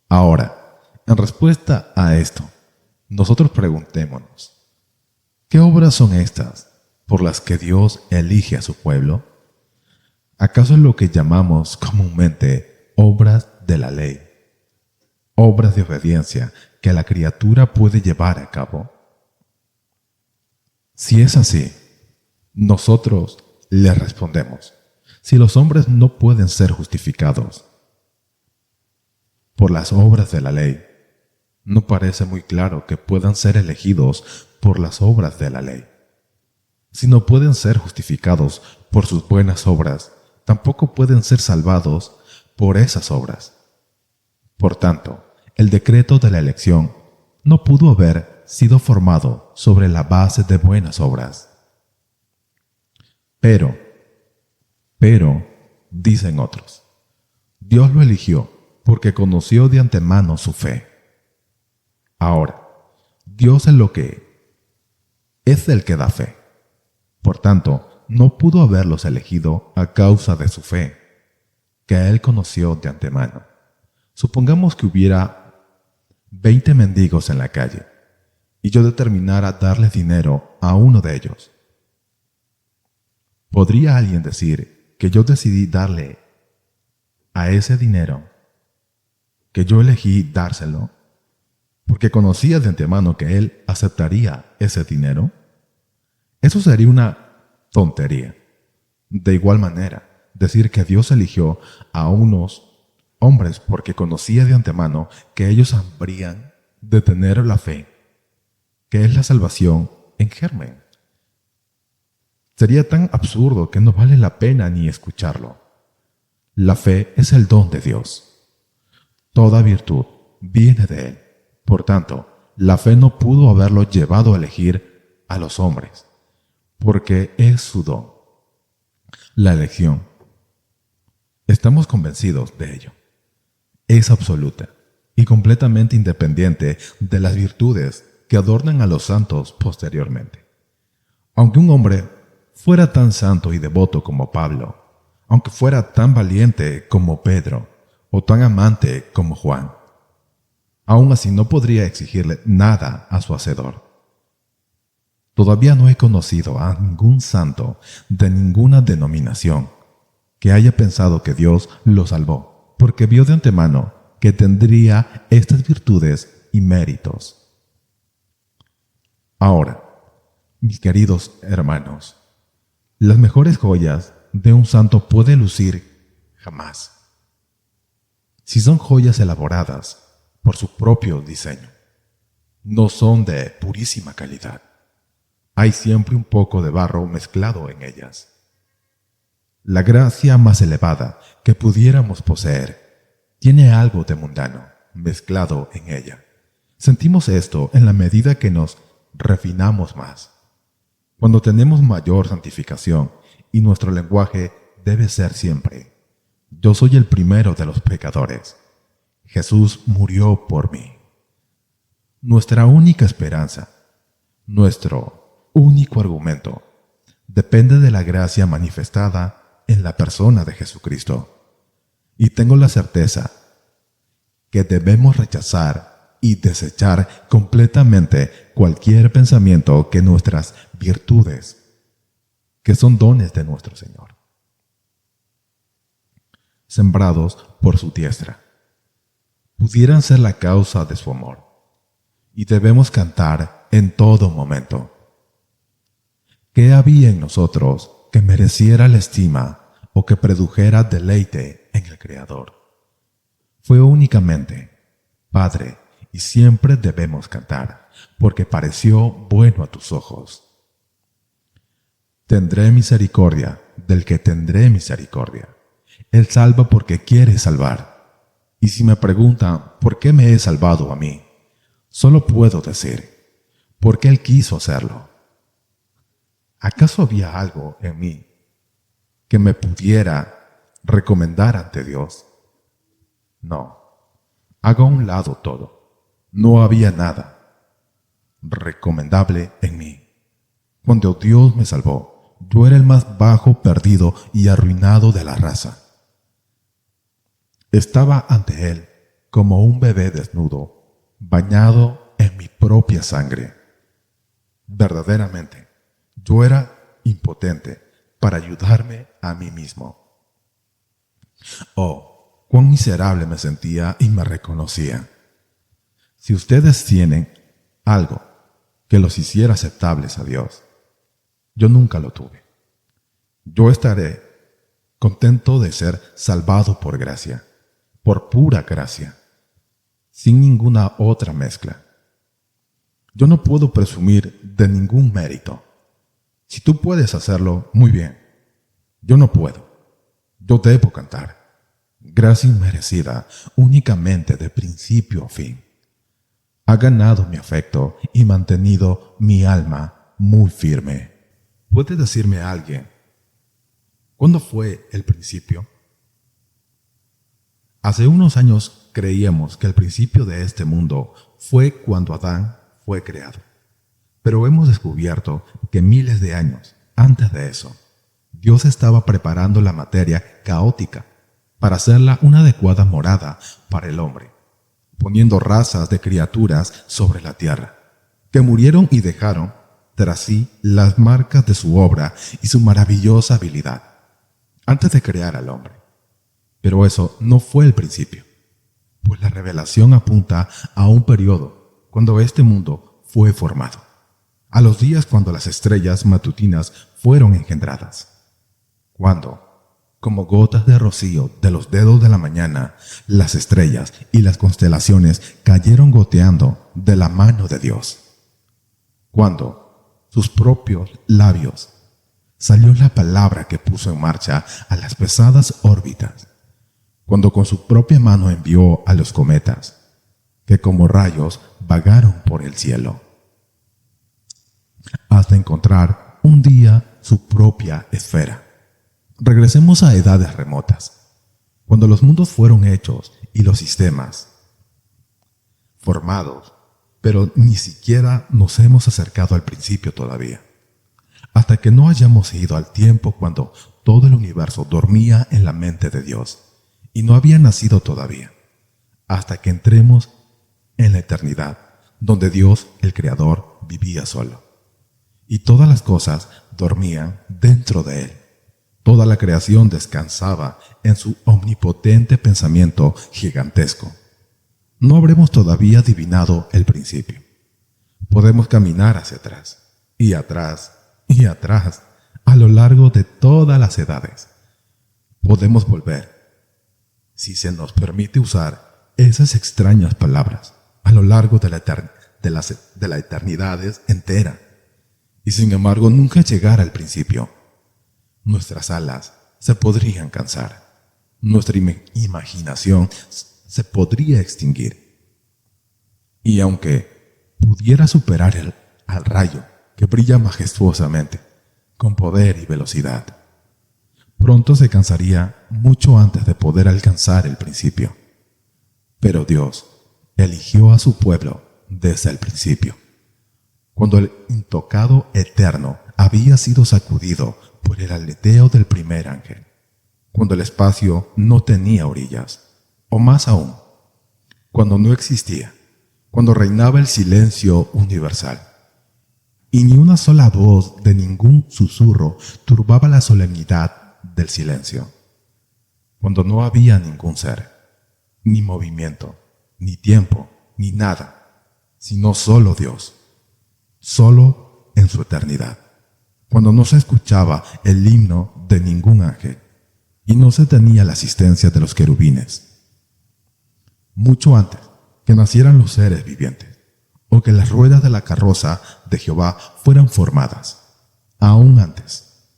Ahora, en respuesta a esto, nosotros preguntémonos, ¿qué obras son estas por las que Dios elige a su pueblo? ¿Acaso es lo que llamamos comúnmente obras de la ley? Obras de obediencia que la criatura puede llevar a cabo. Si es así, nosotros le respondemos, si los hombres no pueden ser justificados por las obras de la ley, no parece muy claro que puedan ser elegidos por las obras de la ley. Si no pueden ser justificados por sus buenas obras, tampoco pueden ser salvados por esas obras. Por tanto, el decreto de la elección no pudo haber sido formado sobre la base de buenas obras. Pero, dicen otros, Dios lo eligió porque conoció de antemano su fe. Ahora, Dios es el que da fe. Por tanto, no pudo haberlos elegido a causa de su fe, que Él conoció de antemano. Supongamos que hubiera 20 mendigos en la calle y yo determinara darle dinero a uno de ellos. ¿Podría alguien decir que yo decidí darle a ese dinero, que yo elegí dárselo, porque conocía de antemano que él aceptaría ese dinero? Eso sería una tontería. De igual manera, decir que Dios eligió a unos hombres porque conocía de antemano que ellos habrían de tener la fe, que es la salvación en germen, sería tan absurdo que no vale la pena ni escucharlo. La fe es el don de Dios. Toda virtud viene de Él. Por tanto, la fe no pudo haberlo llevado a elegir a los hombres, porque es su don. La elección, estamos convencidos de ello, es absoluta y completamente independiente de las virtudes que adornan a los santos posteriormente. Aunque un hombre fuera tan santo y devoto como Pablo, aunque fuera tan valiente como Pedro o tan amante como Juan, aún así no podría exigirle nada a su Hacedor. Todavía no he conocido a ningún santo de ninguna denominación que haya pensado que Dios lo salvó, porque vio de antemano que tendría estas virtudes y méritos. Ahora, mis queridos hermanos, las mejores joyas de un santo puede lucir jamás, si son joyas elaboradas por su propio diseño. No son de purísima calidad. Hay siempre un poco de barro mezclado en ellas. La gracia más elevada que pudiéramos poseer tiene algo de mundano mezclado en ella. Sentimos esto en la medida que nos refinamos más. Cuando tenemos mayor santificación y nuestro lenguaje debe ser siempre: yo soy el primero de los pecadores. Jesús murió por mí. Nuestra única esperanza, nuestro único argumento, depende de la gracia manifestada en la persona de Jesucristo. Y tengo la certeza que debemos rechazar y desechar completamente cualquier pensamiento que nuestras virtudes, que son dones de nuestro Señor, sembrados por su diestra, pudieran ser la causa de su amor. Y debemos cantar en todo momento: ¿qué había en nosotros que mereciera la estima o que produjera deleite en el Creador? Fue únicamente Padre, y siempre debemos cantar, porque pareció bueno a tus ojos. Tendré misericordia del que tendré misericordia. Él salva porque quiere salvar. Y si me preguntan por qué me he salvado a mí, solo puedo decir: porque Él quiso hacerlo. ¿Acaso había algo en mí que me pudiera recomendar ante Dios? No. Hago a un lado todo. No había nada recomendable en mí. Cuando Dios me salvó, yo era el más bajo, perdido y arruinado de la raza. Estaba ante Él como un bebé desnudo, bañado en mi propia sangre. Verdaderamente, yo era impotente para ayudarme a mí mismo. Oh, cuán miserable me sentía y me reconocía. Si ustedes tienen algo que los hiciera aceptables a Dios, yo nunca lo tuve. Yo estaré contento de ser salvado por gracia, por pura gracia, sin ninguna otra mezcla. Yo no puedo presumir de ningún mérito, Si tú puedes hacerlo, muy bien. Yo no puedo. Yo debo cantar. Gracia inmerecida, únicamente de principio a fin. Ha ganado mi afecto y mantenido mi alma muy firme. ¿Puede decirme a alguien cuándo fue el principio? Hace unos años creíamos que el principio de este mundo fue cuando Adán fue creado. Pero hemos descubierto que miles de años antes de eso, Dios estaba preparando la materia caótica para hacerla una adecuada morada para el hombre, poniendo razas de criaturas sobre la tierra, que murieron y dejaron tras sí las marcas de su obra y su maravillosa habilidad, antes de crear al hombre. Pero eso no fue el principio, pues la revelación apunta a un periodo cuando este mundo fue formado, a los días cuando las estrellas matutinas fueron engendradas, cuando, como gotas de rocío de los dedos de la mañana, las estrellas y las constelaciones cayeron goteando de la mano de Dios, cuando sus propios labios salió la palabra que puso en marcha a las pesadas órbitas, cuando con su propia mano envió a los cometas, que como rayos vagaron por el cielo, hasta encontrar un día su propia esfera. Regresemos a edades remotas, cuando los mundos fueron hechos y los sistemas formados, pero ni siquiera nos hemos acercado al principio todavía, hasta que no hayamos ido al tiempo cuando todo el universo dormía en la mente de Dios y no había nacido todavía, hasta que entremos en la eternidad, donde Dios, el Creador, vivía solo, y todas las cosas dormían dentro de Él. Toda la creación descansaba en su omnipotente pensamiento gigantesco. No habremos todavía adivinado el principio. Podemos caminar hacia atrás, y atrás, y atrás, a lo largo de todas las edades. Podemos volver, si se nos permite usar esas extrañas palabras, a lo largo de la eternidad entera, y sin embargo nunca llegar al principio. Nuestras alas se podrían cansar, nuestra imaginación se podría extinguir. Y aunque pudiera superar al rayo que brilla majestuosamente, con poder y velocidad, pronto se cansaría mucho antes de poder alcanzar el principio. Pero Dios eligió a su pueblo desde el principio, cuando el intocado eterno había sido sacudido por el aleteo del primer ángel, cuando el espacio no tenía orillas, o más aún, cuando no existía, cuando reinaba el silencio universal, y ni una sola voz de ningún susurro turbaba la solemnidad del silencio, cuando no había ningún ser, ni movimiento, ni tiempo, ni nada, sino solo Dios, solo en su eternidad, cuando no se escuchaba el himno de ningún ángel y no se tenía la asistencia de los querubines. Mucho antes que nacieran los seres vivientes o que las ruedas de la carroza de Jehová fueran formadas, aún antes,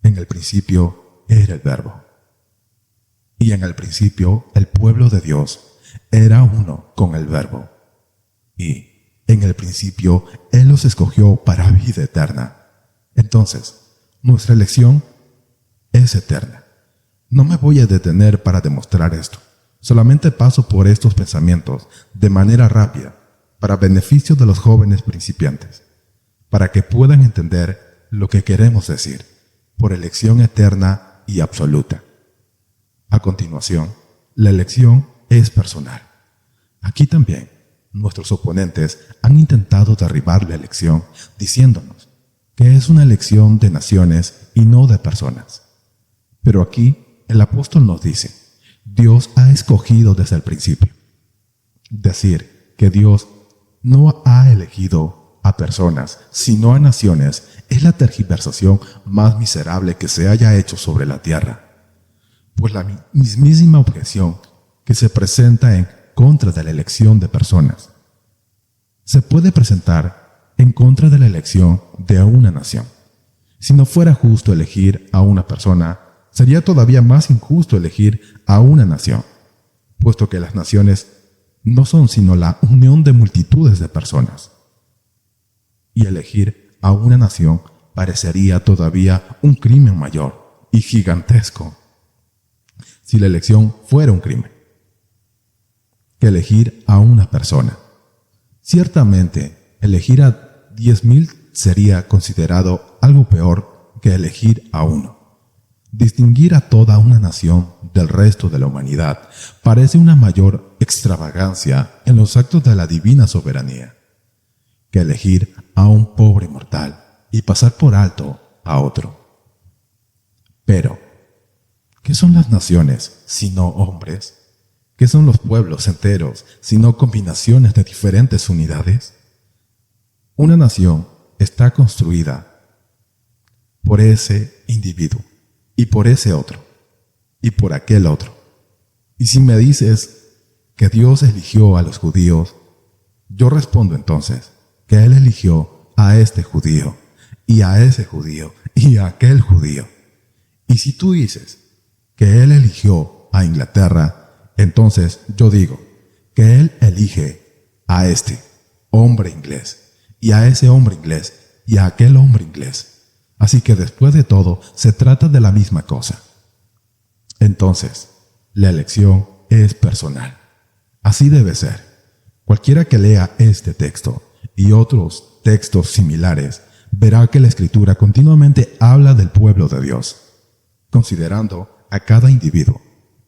en el principio era el Verbo. Y en el principio el pueblo de Dios era uno con el Verbo. Y en el principio Él los escogió para vida eterna. Entonces, nuestra elección es eterna. No me voy a detener para demostrar esto. Solamente paso por estos pensamientos de manera rápida para beneficio de los jóvenes principiantes, para que puedan entender lo que queremos decir por elección eterna y absoluta. A continuación, la elección es personal. Aquí también, nuestros oponentes han intentado derribar la elección diciéndonos que es una elección de naciones y no de personas. Pero aquí el apóstol nos dice, Dios ha escogido desde el principio. Decir que Dios no ha elegido a personas, sino a naciones, es la tergiversación más miserable que se haya hecho sobre la tierra. Pues la mismísima objeción que se presenta en contra de la elección de personas se puede presentar en contra de la elección de una nación. Si no fuera justo elegir a una persona, sería todavía más injusto elegir a una nación, puesto que las naciones no son sino la unión de multitudes de personas. Y elegir a una nación parecería todavía un crimen mayor y gigantesco, si la elección fuera un crimen, que elegir a una persona. Ciertamente, elegir a 10,000 sería considerado algo peor que elegir a uno. Distinguir a toda una nación del resto de la humanidad parece una mayor extravagancia en los actos de la divina soberanía que elegir a un pobre mortal y pasar por alto a otro. Pero, ¿qué son las naciones sino hombres? ¿Qué son los pueblos enteros sino combinaciones de diferentes unidades? Una nación está construida por ese individuo, y por ese otro, y por aquel otro. Y si me dices que Dios eligió a los judíos, yo respondo entonces que Él eligió a este judío, y a ese judío, y a aquel judío. Y si tú dices que Él eligió a Inglaterra, entonces yo digo que Él elige a este hombre inglés, y a ese hombre inglés, y a aquel hombre inglés. Así que después de todo, se trata de la misma cosa. Entonces, la elección es personal. Así debe ser. Cualquiera que lea este texto y otros textos similares, verá que la Escritura continuamente habla del pueblo de Dios, considerando a cada individuo,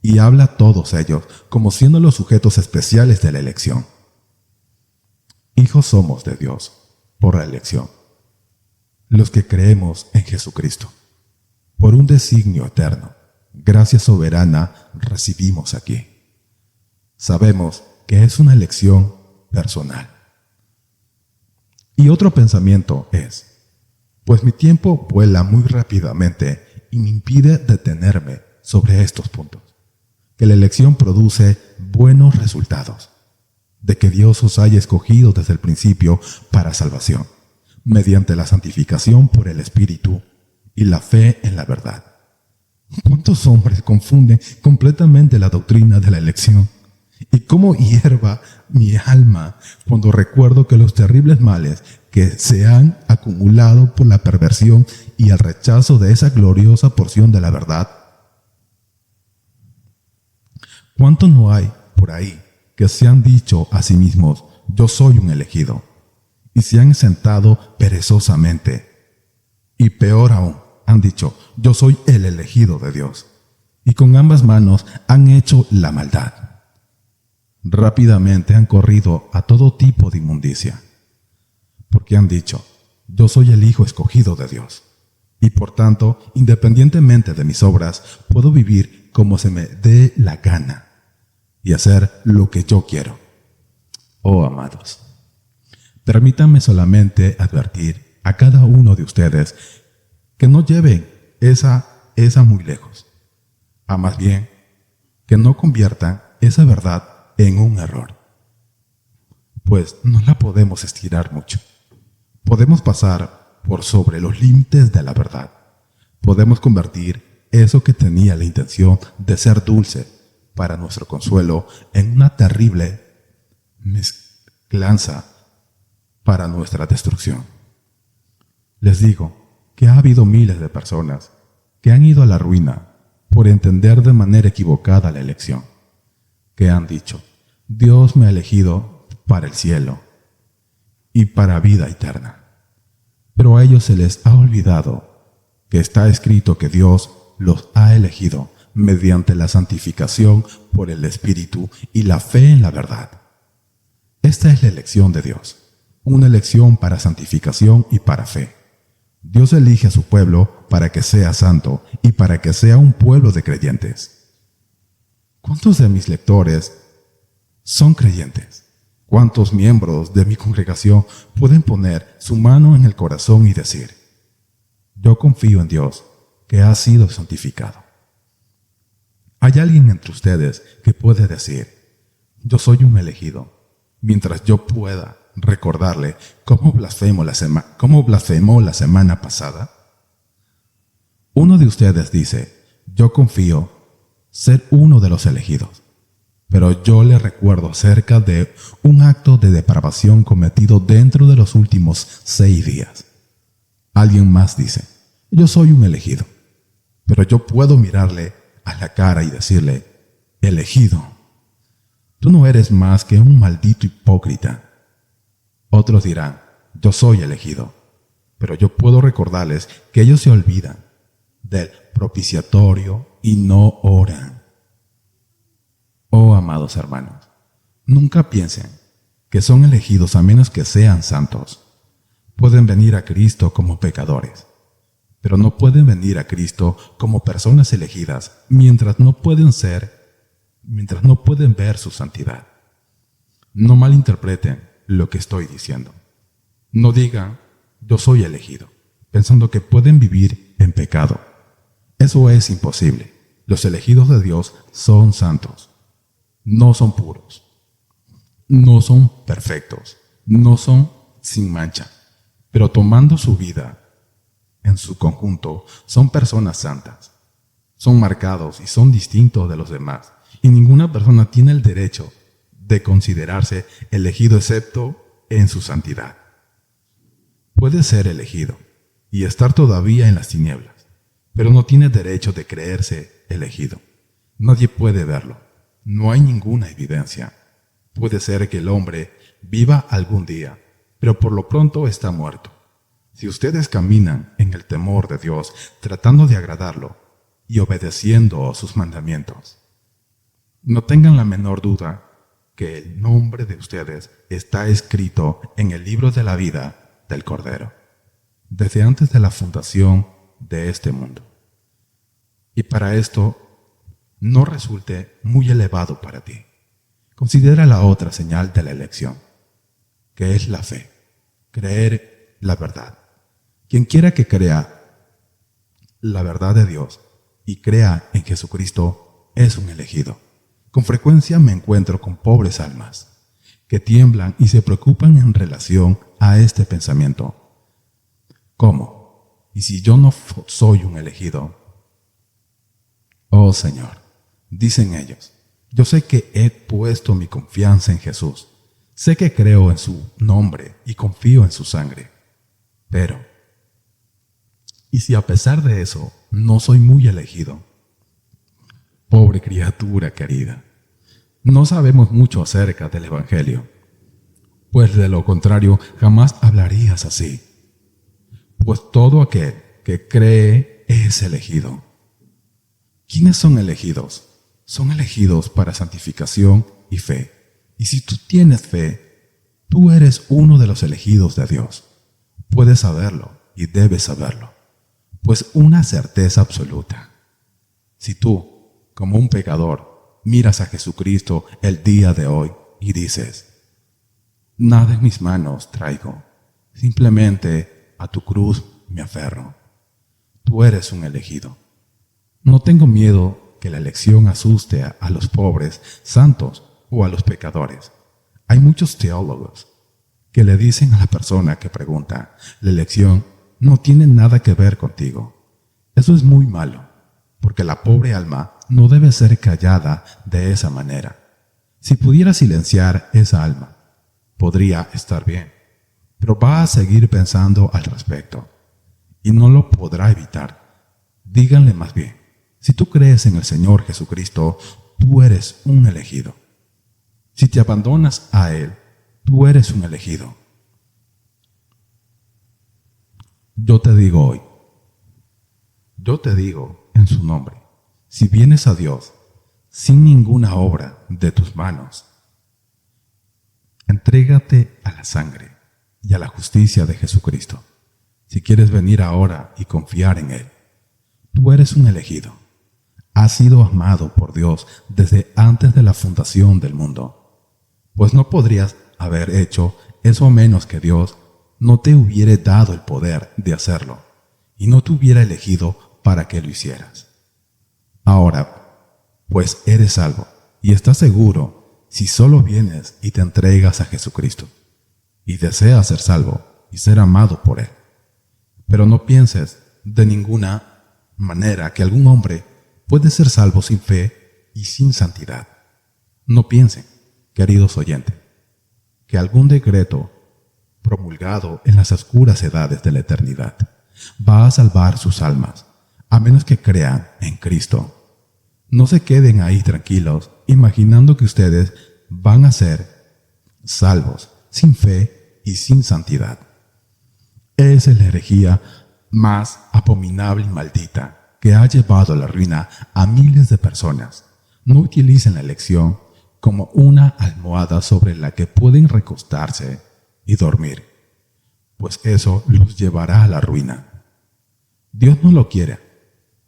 y habla a todos ellos como siendo los sujetos especiales de la elección. Hijos somos de Dios por la elección, los que creemos en Jesucristo. Por un designio eterno, gracia soberana recibimos aquí. Sabemos que es una elección personal. Y otro pensamiento es, pues mi tiempo vuela muy rápidamente y me impide detenerme sobre estos puntos, que la elección produce buenos resultados, de que Dios os haya escogido desde el principio para salvación, mediante la santificación por el Espíritu y la fe en la verdad. ¿Cuántos hombres confunden completamente la doctrina de la elección? Y cómo hierva mi alma cuando recuerdo que los terribles males que se han acumulado por la perversión y el rechazo de esa gloriosa porción de la verdad. ¿Cuántos no hay por ahí que se han dicho a sí mismos, yo soy un elegido, y se han sentado perezosamente? Y peor aún, han dicho, yo soy el elegido de Dios, y con ambas manos han hecho la maldad. Rápidamente han corrido a todo tipo de inmundicia, porque han dicho, yo soy el Hijo escogido de Dios, y por tanto, independientemente de mis obras, puedo vivir como se me dé la gana y hacer lo que yo quiero. Oh, amados, permítanme solamente advertir a cada uno de ustedes que no lleven esa muy lejos, a más bien que no conviertan esa verdad en un error, pues no la podemos estirar mucho. Podemos pasar por sobre los límites de la verdad. Podemos convertir eso que tenía la intención de ser dulce para nuestro consuelo en una terrible mezclanza para nuestra destrucción. Les digo que ha habido miles de personas que han ido a la ruina por entender de manera equivocada la elección, que han dicho, Dios me ha elegido para el cielo y para vida eterna. Pero a ellos se les ha olvidado que está escrito que Dios los ha elegido mediante la santificación por el Espíritu y la fe en la verdad. Esta es la elección de Dios, una elección para santificación y para fe. Dios elige a su pueblo para que sea santo y para que sea un pueblo de creyentes. ¿Cuántos de mis lectores son creyentes? ¿Cuántos miembros de mi congregación pueden poner su mano en el corazón y decir, yo confío en Dios, que ha sido santificado? ¿Hay alguien entre ustedes que puede decir, yo soy un elegido, mientras yo pueda recordarle cómo blasfemó la semana pasada? Uno de ustedes dice, yo confío ser uno de los elegidos. Pero yo le recuerdo acerca de un acto de depravación cometido dentro de los últimos 6 días. Alguien más dice, yo soy un elegido. Pero yo puedo mirarle a la cara y decirle, elegido, tú no eres más que un maldito hipócrita. Otros dirán, yo soy elegido. Pero yo puedo recordarles que ellos se olvidan del propiciatorio y no oran. Oh, amados hermanos, nunca piensen que son elegidos a menos que sean santos. Pueden venir a Cristo como pecadores, pero no pueden venir a Cristo como personas elegidas mientras no pueden ver su santidad. No malinterpreten lo que estoy diciendo. No digan, yo soy elegido, pensando que pueden vivir en pecado. Eso es imposible. Los elegidos de Dios son santos. No son puros. No son perfectos. No son sin mancha. Pero tomando su vida en su conjunto, son personas santas. Son marcados y son distintos de los demás. Y ninguna persona tiene el derecho de considerarse elegido excepto en su santidad. Puede ser elegido y estar todavía en las tinieblas, pero no tiene derecho de creerse elegido. Nadie puede verlo. No hay ninguna evidencia. Puede ser que el hombre viva algún día, pero por lo pronto está muerto. Si ustedes caminan en el temor de Dios, tratando de agradarlo y obedeciendo sus mandamientos, no tengan la menor duda que el nombre de ustedes está escrito en el libro de la vida del Cordero, desde antes de la fundación de este mundo. Y para esto no resulte muy elevado para ti, considera la otra señal de la elección, que es la fe, creer la verdad. Quien quiera que crea la verdad de Dios y crea en Jesucristo es un elegido. Con frecuencia me encuentro con pobres almas que tiemblan y se preocupan en relación a este pensamiento. ¿Cómo? ¿Y si yo no soy un elegido? Oh Señor, dicen ellos, yo sé que he puesto mi confianza en Jesús. Sé que creo en su nombre y confío en su sangre. Pero, ¿y si a pesar de eso no soy muy elegido? Pobre criatura querida, no sabemos mucho acerca del Evangelio, pues de lo contrario jamás hablarías así. Pues todo aquel que cree es elegido. ¿Quiénes son elegidos? Son elegidos para santificación y fe. Y si tú tienes fe, tú eres uno de los elegidos de Dios. Puedes saberlo y debes saberlo, pues una certeza absoluta. Si tú, como un pecador, miras a Jesucristo el día de hoy y dices, nada en mis manos traigo, simplemente a tu cruz me aferro. Tú eres un elegido. No tengo miedo que la elección asuste a los pobres, santos o a los pecadores. Hay muchos teólogos que le dicen a la persona que pregunta, la elección no tiene nada que ver contigo. Eso es muy malo, porque la pobre alma no debe ser callada de esa manera. Si pudiera silenciar esa alma, podría estar bien, pero va a seguir pensando al respecto, y no lo podrá evitar. Díganle más bien, si tú crees en el Señor Jesucristo, tú eres un elegido. Si te abandonas a Él, tú eres un elegido. Yo te digo hoy, yo te digo en su nombre, si vienes a Dios sin ninguna obra de tus manos, entrégate a la sangre y a la justicia de Jesucristo. Si quieres venir ahora y confiar en Él, tú eres un elegido. Has sido amado por Dios desde antes de la fundación del mundo, pues no podrías haber hecho eso a menos que Dios no te hubiera dado el poder de hacerlo y no te hubiera elegido para que lo hicieras. Ahora, pues eres salvo y estás seguro si solo vienes y te entregas a Jesucristo y deseas ser salvo y ser amado por Él. Pero no pienses de ninguna manera que algún hombre puede ser salvo sin fe y sin santidad. No piensen, queridos oyentes, que algún decreto promulgado en las oscuras edades de la eternidad va a salvar sus almas, a menos que crean en Cristo. No se queden ahí tranquilos, imaginando que ustedes van a ser salvos sin fe y sin santidad. Esa es la herejía más abominable y maldita que ha llevado a la ruina a miles de personas. No utilicen la elección como una almohada sobre la que pueden recostarse y dormir, pues eso los llevará a la ruina. Dios no lo quiere,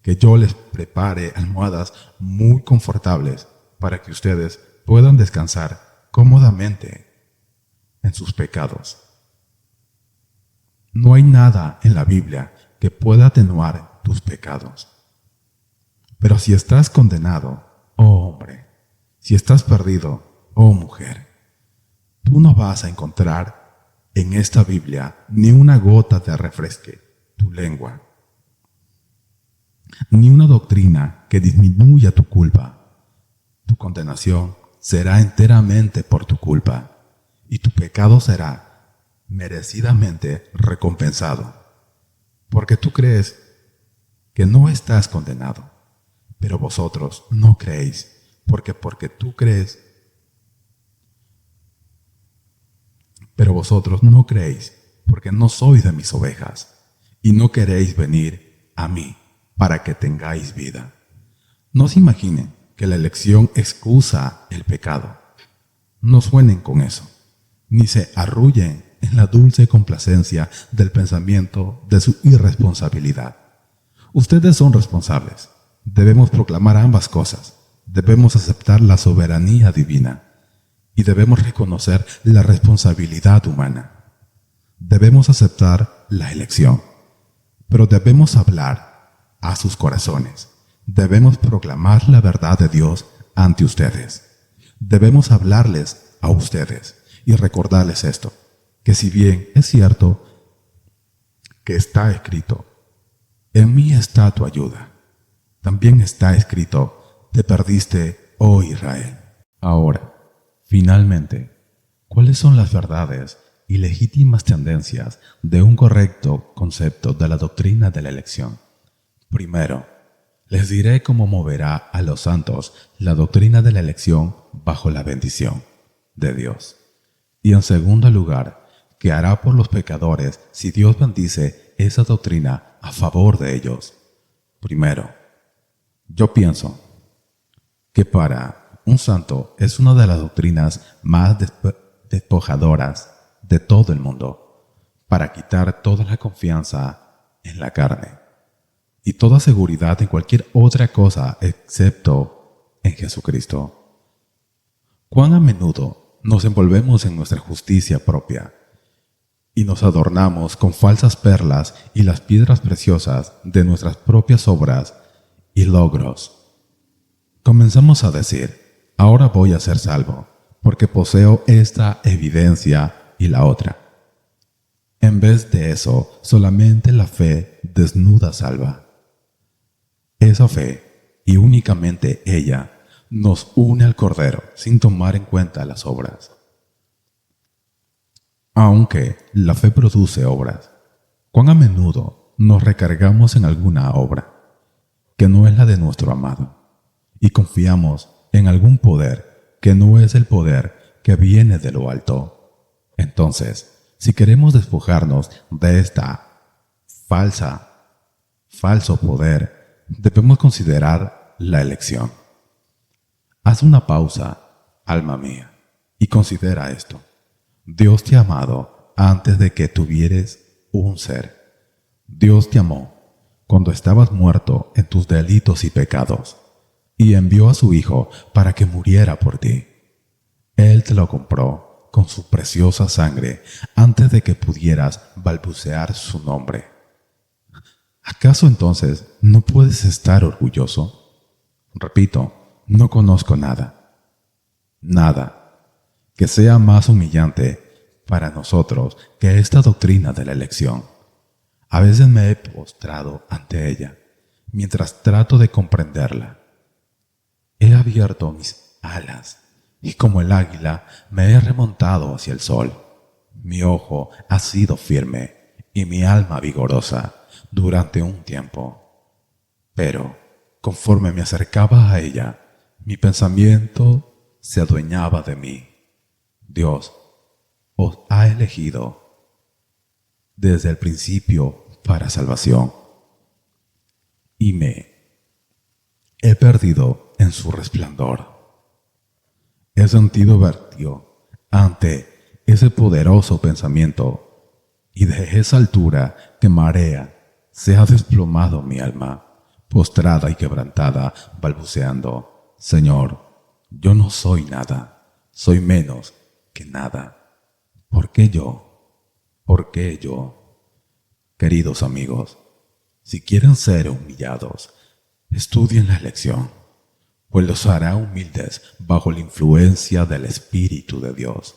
que yo les prepare almohadas muy confortables para que ustedes puedan descansar cómodamente en sus pecados. No hay nada en la Biblia que pueda atenuar tus pecados. Pero si estás condenado, oh hombre, si estás perdido, oh mujer, tú no vas a encontrar en esta Biblia ni una gota de refresque tu lengua, ni una doctrina que disminuya tu culpa. Tu condenación será enteramente por tu culpa, y tu pecado será merecidamente recompensado, porque tú crees que no estás condenado, pero vosotros no creéis, porque tú crees, pero vosotros no creéis, porque no sois de mis ovejas, y no queréis venir a mí para que tengáis vida. No se imaginen que la elección excusa el pecado. No suenen con eso, ni se arrullen en la dulce complacencia del pensamiento de su irresponsabilidad. Ustedes son responsables. Debemos proclamar ambas cosas. Debemos aceptar la soberanía divina y debemos reconocer la responsabilidad humana. Debemos aceptar la elección, pero debemos hablar a sus corazones. Debemos proclamar la verdad de Dios ante ustedes. Debemos hablarles a ustedes y recordarles esto, que si bien es cierto que está escrito, en mí está tu ayuda, también está escrito, te perdiste, oh Israel. Ahora, finalmente, ¿cuáles son las verdades y legítimas tendencias de un correcto concepto de la doctrina de la elección? Primero, les diré cómo moverá a los santos la doctrina de la elección bajo la bendición de Dios. Y en segundo lugar, ¿qué hará por los pecadores si Dios bendice esa doctrina a favor de ellos? Primero, yo pienso que para un santo es una de las doctrinas más despojadoras de todo el mundo, para quitar toda la confianza en la carne y toda seguridad en cualquier otra cosa excepto en Jesucristo. ¿Cuán a menudo nos envolvemos en nuestra justicia propia y nos adornamos con falsas perlas y las piedras preciosas de nuestras propias obras y logros? Comenzamos a decir, ahora voy a ser salvo, porque poseo esta evidencia y la otra. En vez de eso, solamente la fe desnuda salva. Esa fe, y únicamente ella, nos une al Cordero sin tomar en cuenta las obras. Aunque la fe produce obras, ¿cuán a menudo nos recargamos en alguna obra que no es la de nuestro amado y confiamos en algún poder que no es el poder que viene de lo alto? Entonces, si queremos despojarnos de falso poder, debemos considerar la elección. Haz una pausa, alma mía, y considera esto. Dios te ha amado antes de que tuvieres un ser. Dios te amó cuando estabas muerto en tus delitos y pecados, y envió a su Hijo para que muriera por ti. Él te lo compró con su preciosa sangre antes de que pudieras balbucear su nombre. ¿Acaso entonces no puedes estar orgulloso? Repito, no conozco nada que sea más humillante para nosotros que esta doctrina de la elección. A veces me he postrado ante ella, mientras trato de comprenderla. He abierto mis alas y como el águila me he remontado hacia el sol. Mi ojo ha sido firme y mi alma vigorosa durante un tiempo. Pero, conforme me acercaba a ella, mi pensamiento se adueñaba de mí. Dios os ha elegido desde el principio para salvación, y me he perdido en su resplandor. He sentido vértigo ante ese poderoso pensamiento, y de esa altura que marea se ha desplomado mi alma, postrada y quebrantada, balbuceando: Señor, yo no soy nada, soy menos que nada. ¿Por qué yo? ¿Por qué yo? Queridos amigos, si quieren ser humillados, estudien la lección, pues los hará humildes bajo la influencia del Espíritu de Dios.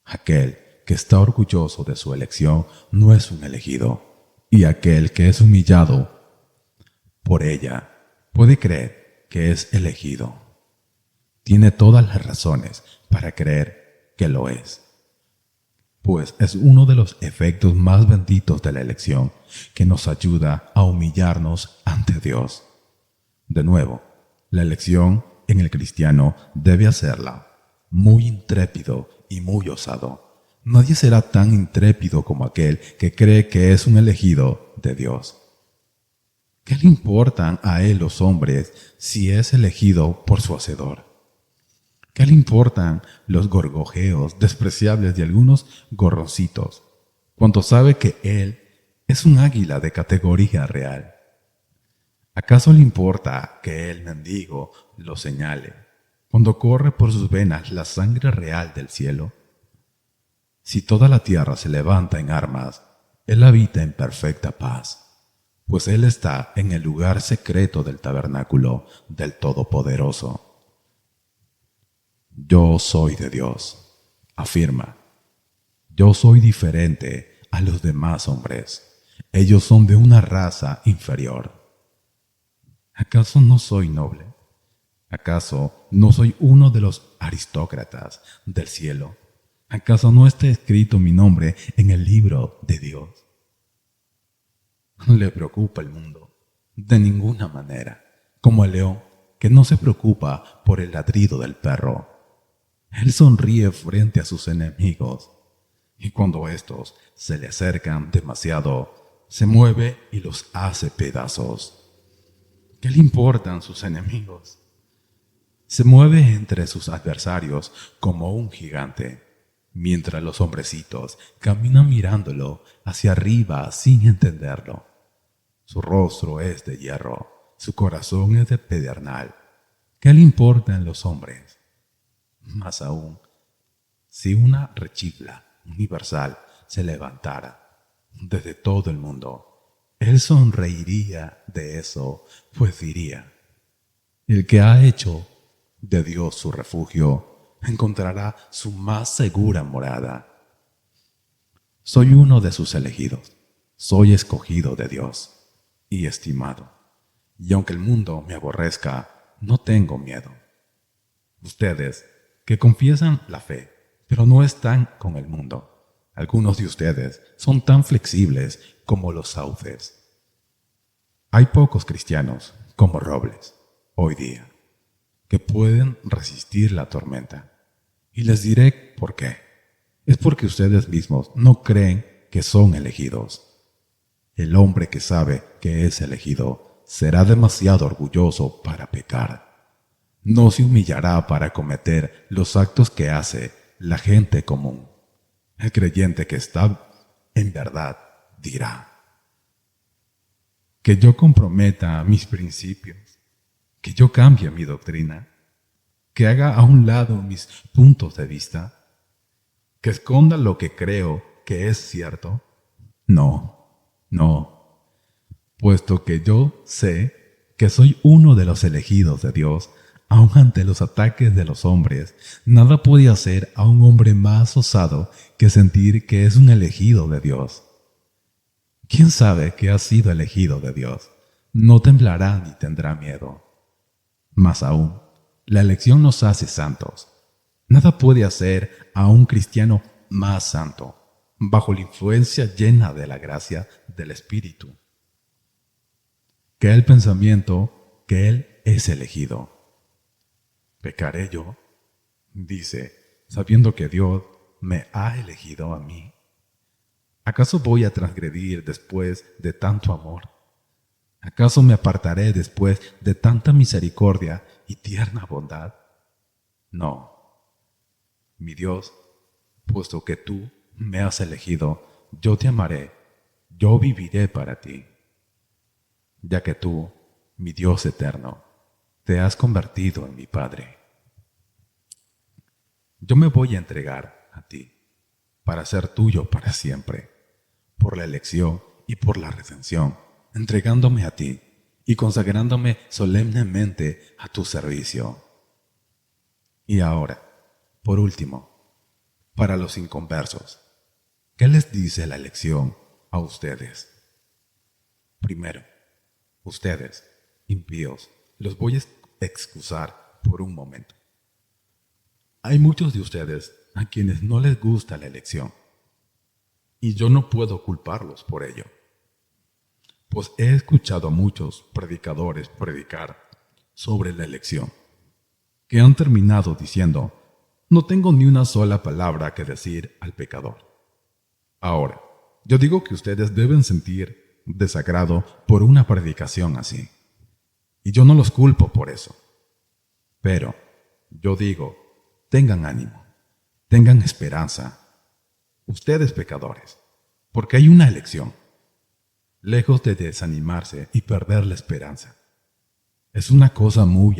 Aquel que está orgulloso de su elección no es un elegido, y aquel que es humillado por ella puede creer que es elegido. Tiene todas las razones para creer que lo es, pues es uno de los efectos más benditos de la elección que nos ayuda a humillarnos ante Dios. De nuevo, la elección en el cristiano debe hacerla muy intrépido y muy osado. Nadie será tan intrépido como aquel que cree que es un elegido de Dios. ¿Qué le importan a él los hombres si es elegido por su Hacedor? ¿Qué le importan los gorgojeos despreciables de algunos gorroncitos, cuando sabe que él es un águila de categoría real? ¿Acaso le importa que el mendigo lo señale cuando corre por sus venas la sangre real del cielo? Si toda la tierra se levanta en armas, él habita en perfecta paz, pues él está en el lugar secreto del tabernáculo del Todopoderoso. Yo soy de Dios, afirma. Yo soy diferente a los demás hombres. Ellos son de una raza inferior. ¿Acaso no soy noble? ¿Acaso no soy uno de los aristócratas del cielo? ¿Acaso no está escrito mi nombre en el libro de Dios? ¿Le preocupa el mundo? De ninguna manera, como el león que no se preocupa por el ladrido del perro. Él sonríe frente a sus enemigos, y cuando éstos se le acercan demasiado, se mueve y los hace pedazos. ¿Qué le importan sus enemigos? Se mueve entre sus adversarios como un gigante, mientras los hombrecitos caminan mirándolo hacia arriba sin entenderlo. Su rostro es de hierro, su corazón es de pedernal. ¿Qué le importan los hombres? Más aún, si una rechifla universal se levantara desde todo el mundo, él sonreiría de eso, pues diría: el que ha hecho de Dios su refugio encontrará su más segura morada. Soy uno de sus elegidos, soy escogido de Dios y estimado, y aunque el mundo me aborrezca, no tengo miedo. Ustedes que confiesan la fe, pero no están con el mundo. Algunos de ustedes son tan flexibles como los sauces. Hay pocos cristianos como robles hoy día que pueden resistir la tormenta. Y les diré por qué. Es porque ustedes mismos no creen que son elegidos. El hombre que sabe que es elegido será demasiado orgulloso para pecar. No se humillará para cometer los actos que hace la gente común. El creyente que está en verdad dirá: que yo comprometa mis principios, que yo cambie mi doctrina, que haga a un lado mis puntos de vista, que esconda lo que creo que es cierto. No, puesto que yo sé que soy uno de los elegidos de Dios. Aun ante los ataques de los hombres, nada puede hacer a un hombre más osado que sentir que es un elegido de Dios. ¿Quién sabe que ha sido elegido de Dios? no temblará ni tendrá miedo. Más aún, la elección nos hace santos. Nada puede hacer a un cristiano más santo, bajo la influencia llena de la gracia del Espíritu, que el pensamiento que él es elegido. ¿Pecaré yo? Dice, sabiendo que Dios me ha elegido a mí. ¿Acaso voy a transgredir después de tanto amor? ¿Acaso me apartaré después de tanta misericordia y tierna bondad? No, mi Dios, puesto que tú me has elegido, yo te amaré, yo viviré para ti, ya que tú, mi Dios eterno, te has convertido en mi Padre. Yo me voy a entregar a ti, para ser tuyo para siempre, por la elección y por la redención, entregándome a ti y consagrándome solemnemente a tu servicio. Y ahora, por último, para los inconversos, ¿qué les dice la elección a ustedes? Primero, ustedes, impíos, los voy a excusar por un momento. Hay muchos de ustedes a quienes no les gusta la elección, y yo no puedo culparlos por ello, pues he escuchado a muchos predicadores predicar sobre la elección, que han terminado diciendo: no tengo ni una sola palabra que decir al pecador. Ahora, yo digo que ustedes deben sentir desagrado por una predicación así, y yo no los culpo por eso. Pero yo digo, tengan ánimo, tengan esperanza, ustedes pecadores, porque hay una elección. Lejos de desanimarse y perder la esperanza, es una cosa muy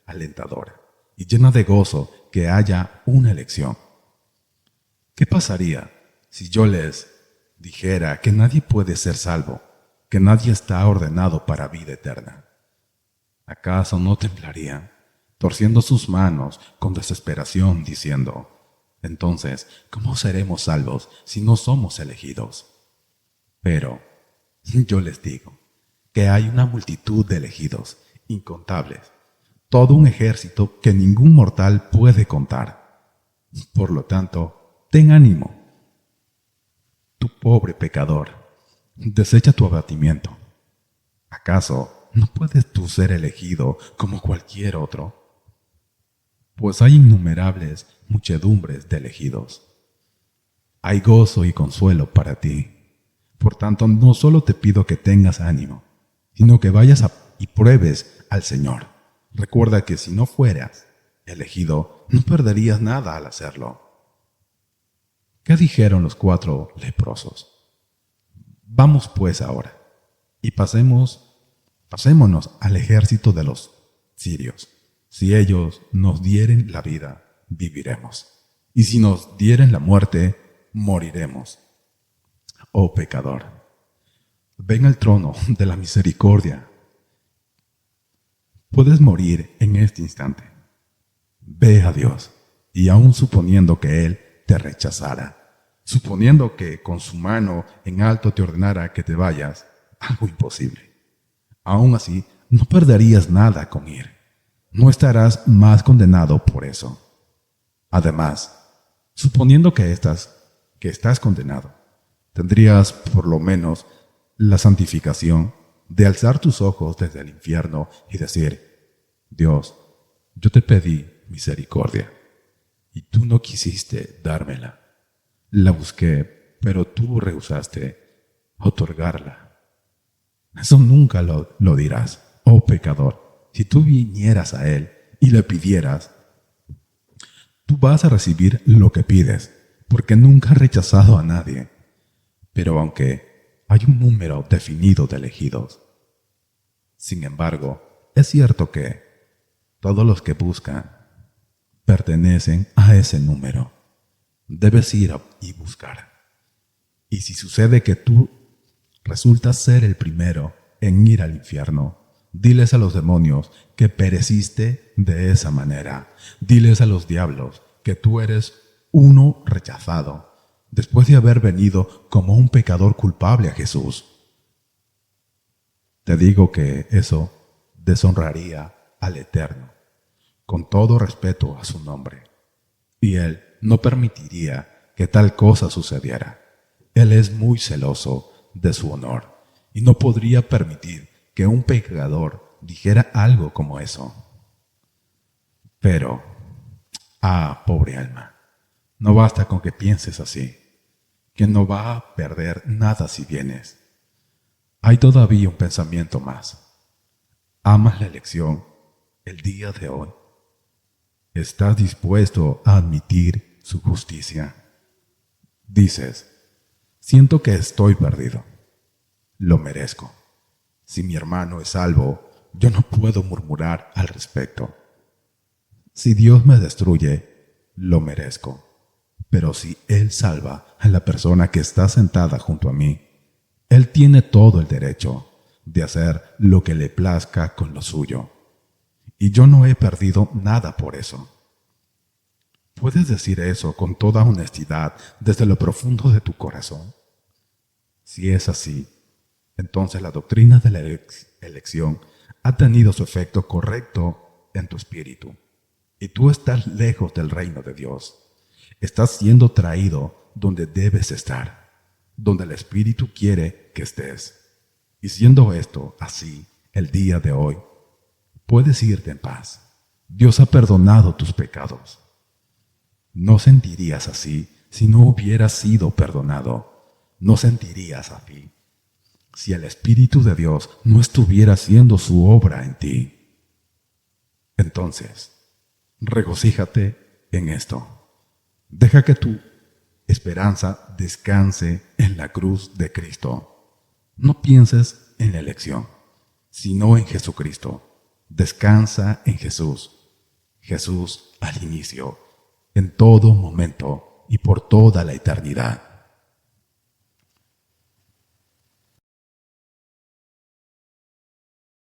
alentadora y llena de gozo que haya una elección. ¿Qué pasaría si yo les dijera que nadie puede ser salvo, que nadie está ordenado para vida eterna? ¿Acaso no temblarían, torciendo sus manos con desesperación, diciendo: entonces, ¿cómo seremos salvos si no somos elegidos? Pero yo les digo que hay una multitud de elegidos, incontables, todo un ejército que ningún mortal puede contar. Por lo tanto, ten ánimo. Tu pobre pecador, desecha tu abatimiento. ¿Acaso no puedes tú ser elegido como cualquier otro? Pues hay innumerables muchedumbres de elegidos. Hay gozo y consuelo para ti. Por tanto, no solo te pido que tengas ánimo, sino que vayas y pruebes al Señor. Recuerda que si no fueras elegido, no perderías nada al hacerlo. ¿Qué dijeron los 4 leprosos? Vamos pues ahora, y pasémonos al ejército de los sirios. Si ellos nos dieren la vida, viviremos. Y si nos dieren la muerte, moriremos. Oh pecador, ven al trono de la misericordia. Puedes morir en este instante. Ve a Dios, y aun suponiendo que Él te rechazara, suponiendo que con su mano en alto te ordenara que te vayas, algo imposible. Aún así, no perderías nada con ir. No estarás más condenado por eso. Además, suponiendo que estás condenado, tendrías por lo menos la santificación de alzar tus ojos desde el infierno y decir: Dios, yo te pedí misericordia, y tú no quisiste dármela. La busqué, pero tú rehusaste otorgarla. Eso nunca lo dirás, oh pecador. Si tú vinieras a Él y le pidieras, tú vas a recibir lo que pides, porque nunca has rechazado a nadie. Pero aunque hay un número definido de elegidos, sin embargo, es cierto que todos los que buscan pertenecen a ese número. Debes ir y buscar. Y si sucede que tú resultas ser el primero en ir al infierno, diles a los demonios que pereciste de esa manera. Diles a los diablos que tú eres uno rechazado, después de haber venido como un pecador culpable a Jesús. te digo que eso deshonraría al Eterno, con todo respeto a su nombre, y Él no permitiría que tal cosa sucediera. Él es muy celoso de su honor y no podría permitir que un pecador dijera algo como eso. Pero, pobre alma, no basta con que pienses así, que no va a perder nada si vienes. Hay todavía un pensamiento más. ¿Amas la elección el día de hoy? ¿Estás dispuesto a admitir su justicia? Dices, siento que estoy perdido. Lo merezco. Si mi hermano es salvo, yo no puedo murmurar al respecto. Si Dios me destruye, lo merezco. Pero si Él salva a la persona que está sentada junto a mí, Él tiene todo el derecho de hacer lo que le plazca con lo suyo. Y yo no he perdido nada por eso. ¿Puedes decir eso con toda honestidad desde lo profundo de tu corazón? Si es así, entonces la doctrina de la elección ha tenido su efecto correcto en tu espíritu, y tú estás lejos del reino de Dios. Estás siendo traído donde debes estar, donde el Espíritu quiere que estés. Y siendo esto así el día de hoy, puedes irte en paz. Dios ha perdonado tus pecados. No sentirías así si no hubieras sido perdonado. No sentirías así si el Espíritu de Dios no estuviera haciendo su obra en ti. Entonces, regocíjate en esto. Deja que tu esperanza descanse en la cruz de Cristo. No pienses en la elección, sino en Jesucristo. Descansa en Jesús. Jesús al inicio, en todo momento y por toda la eternidad.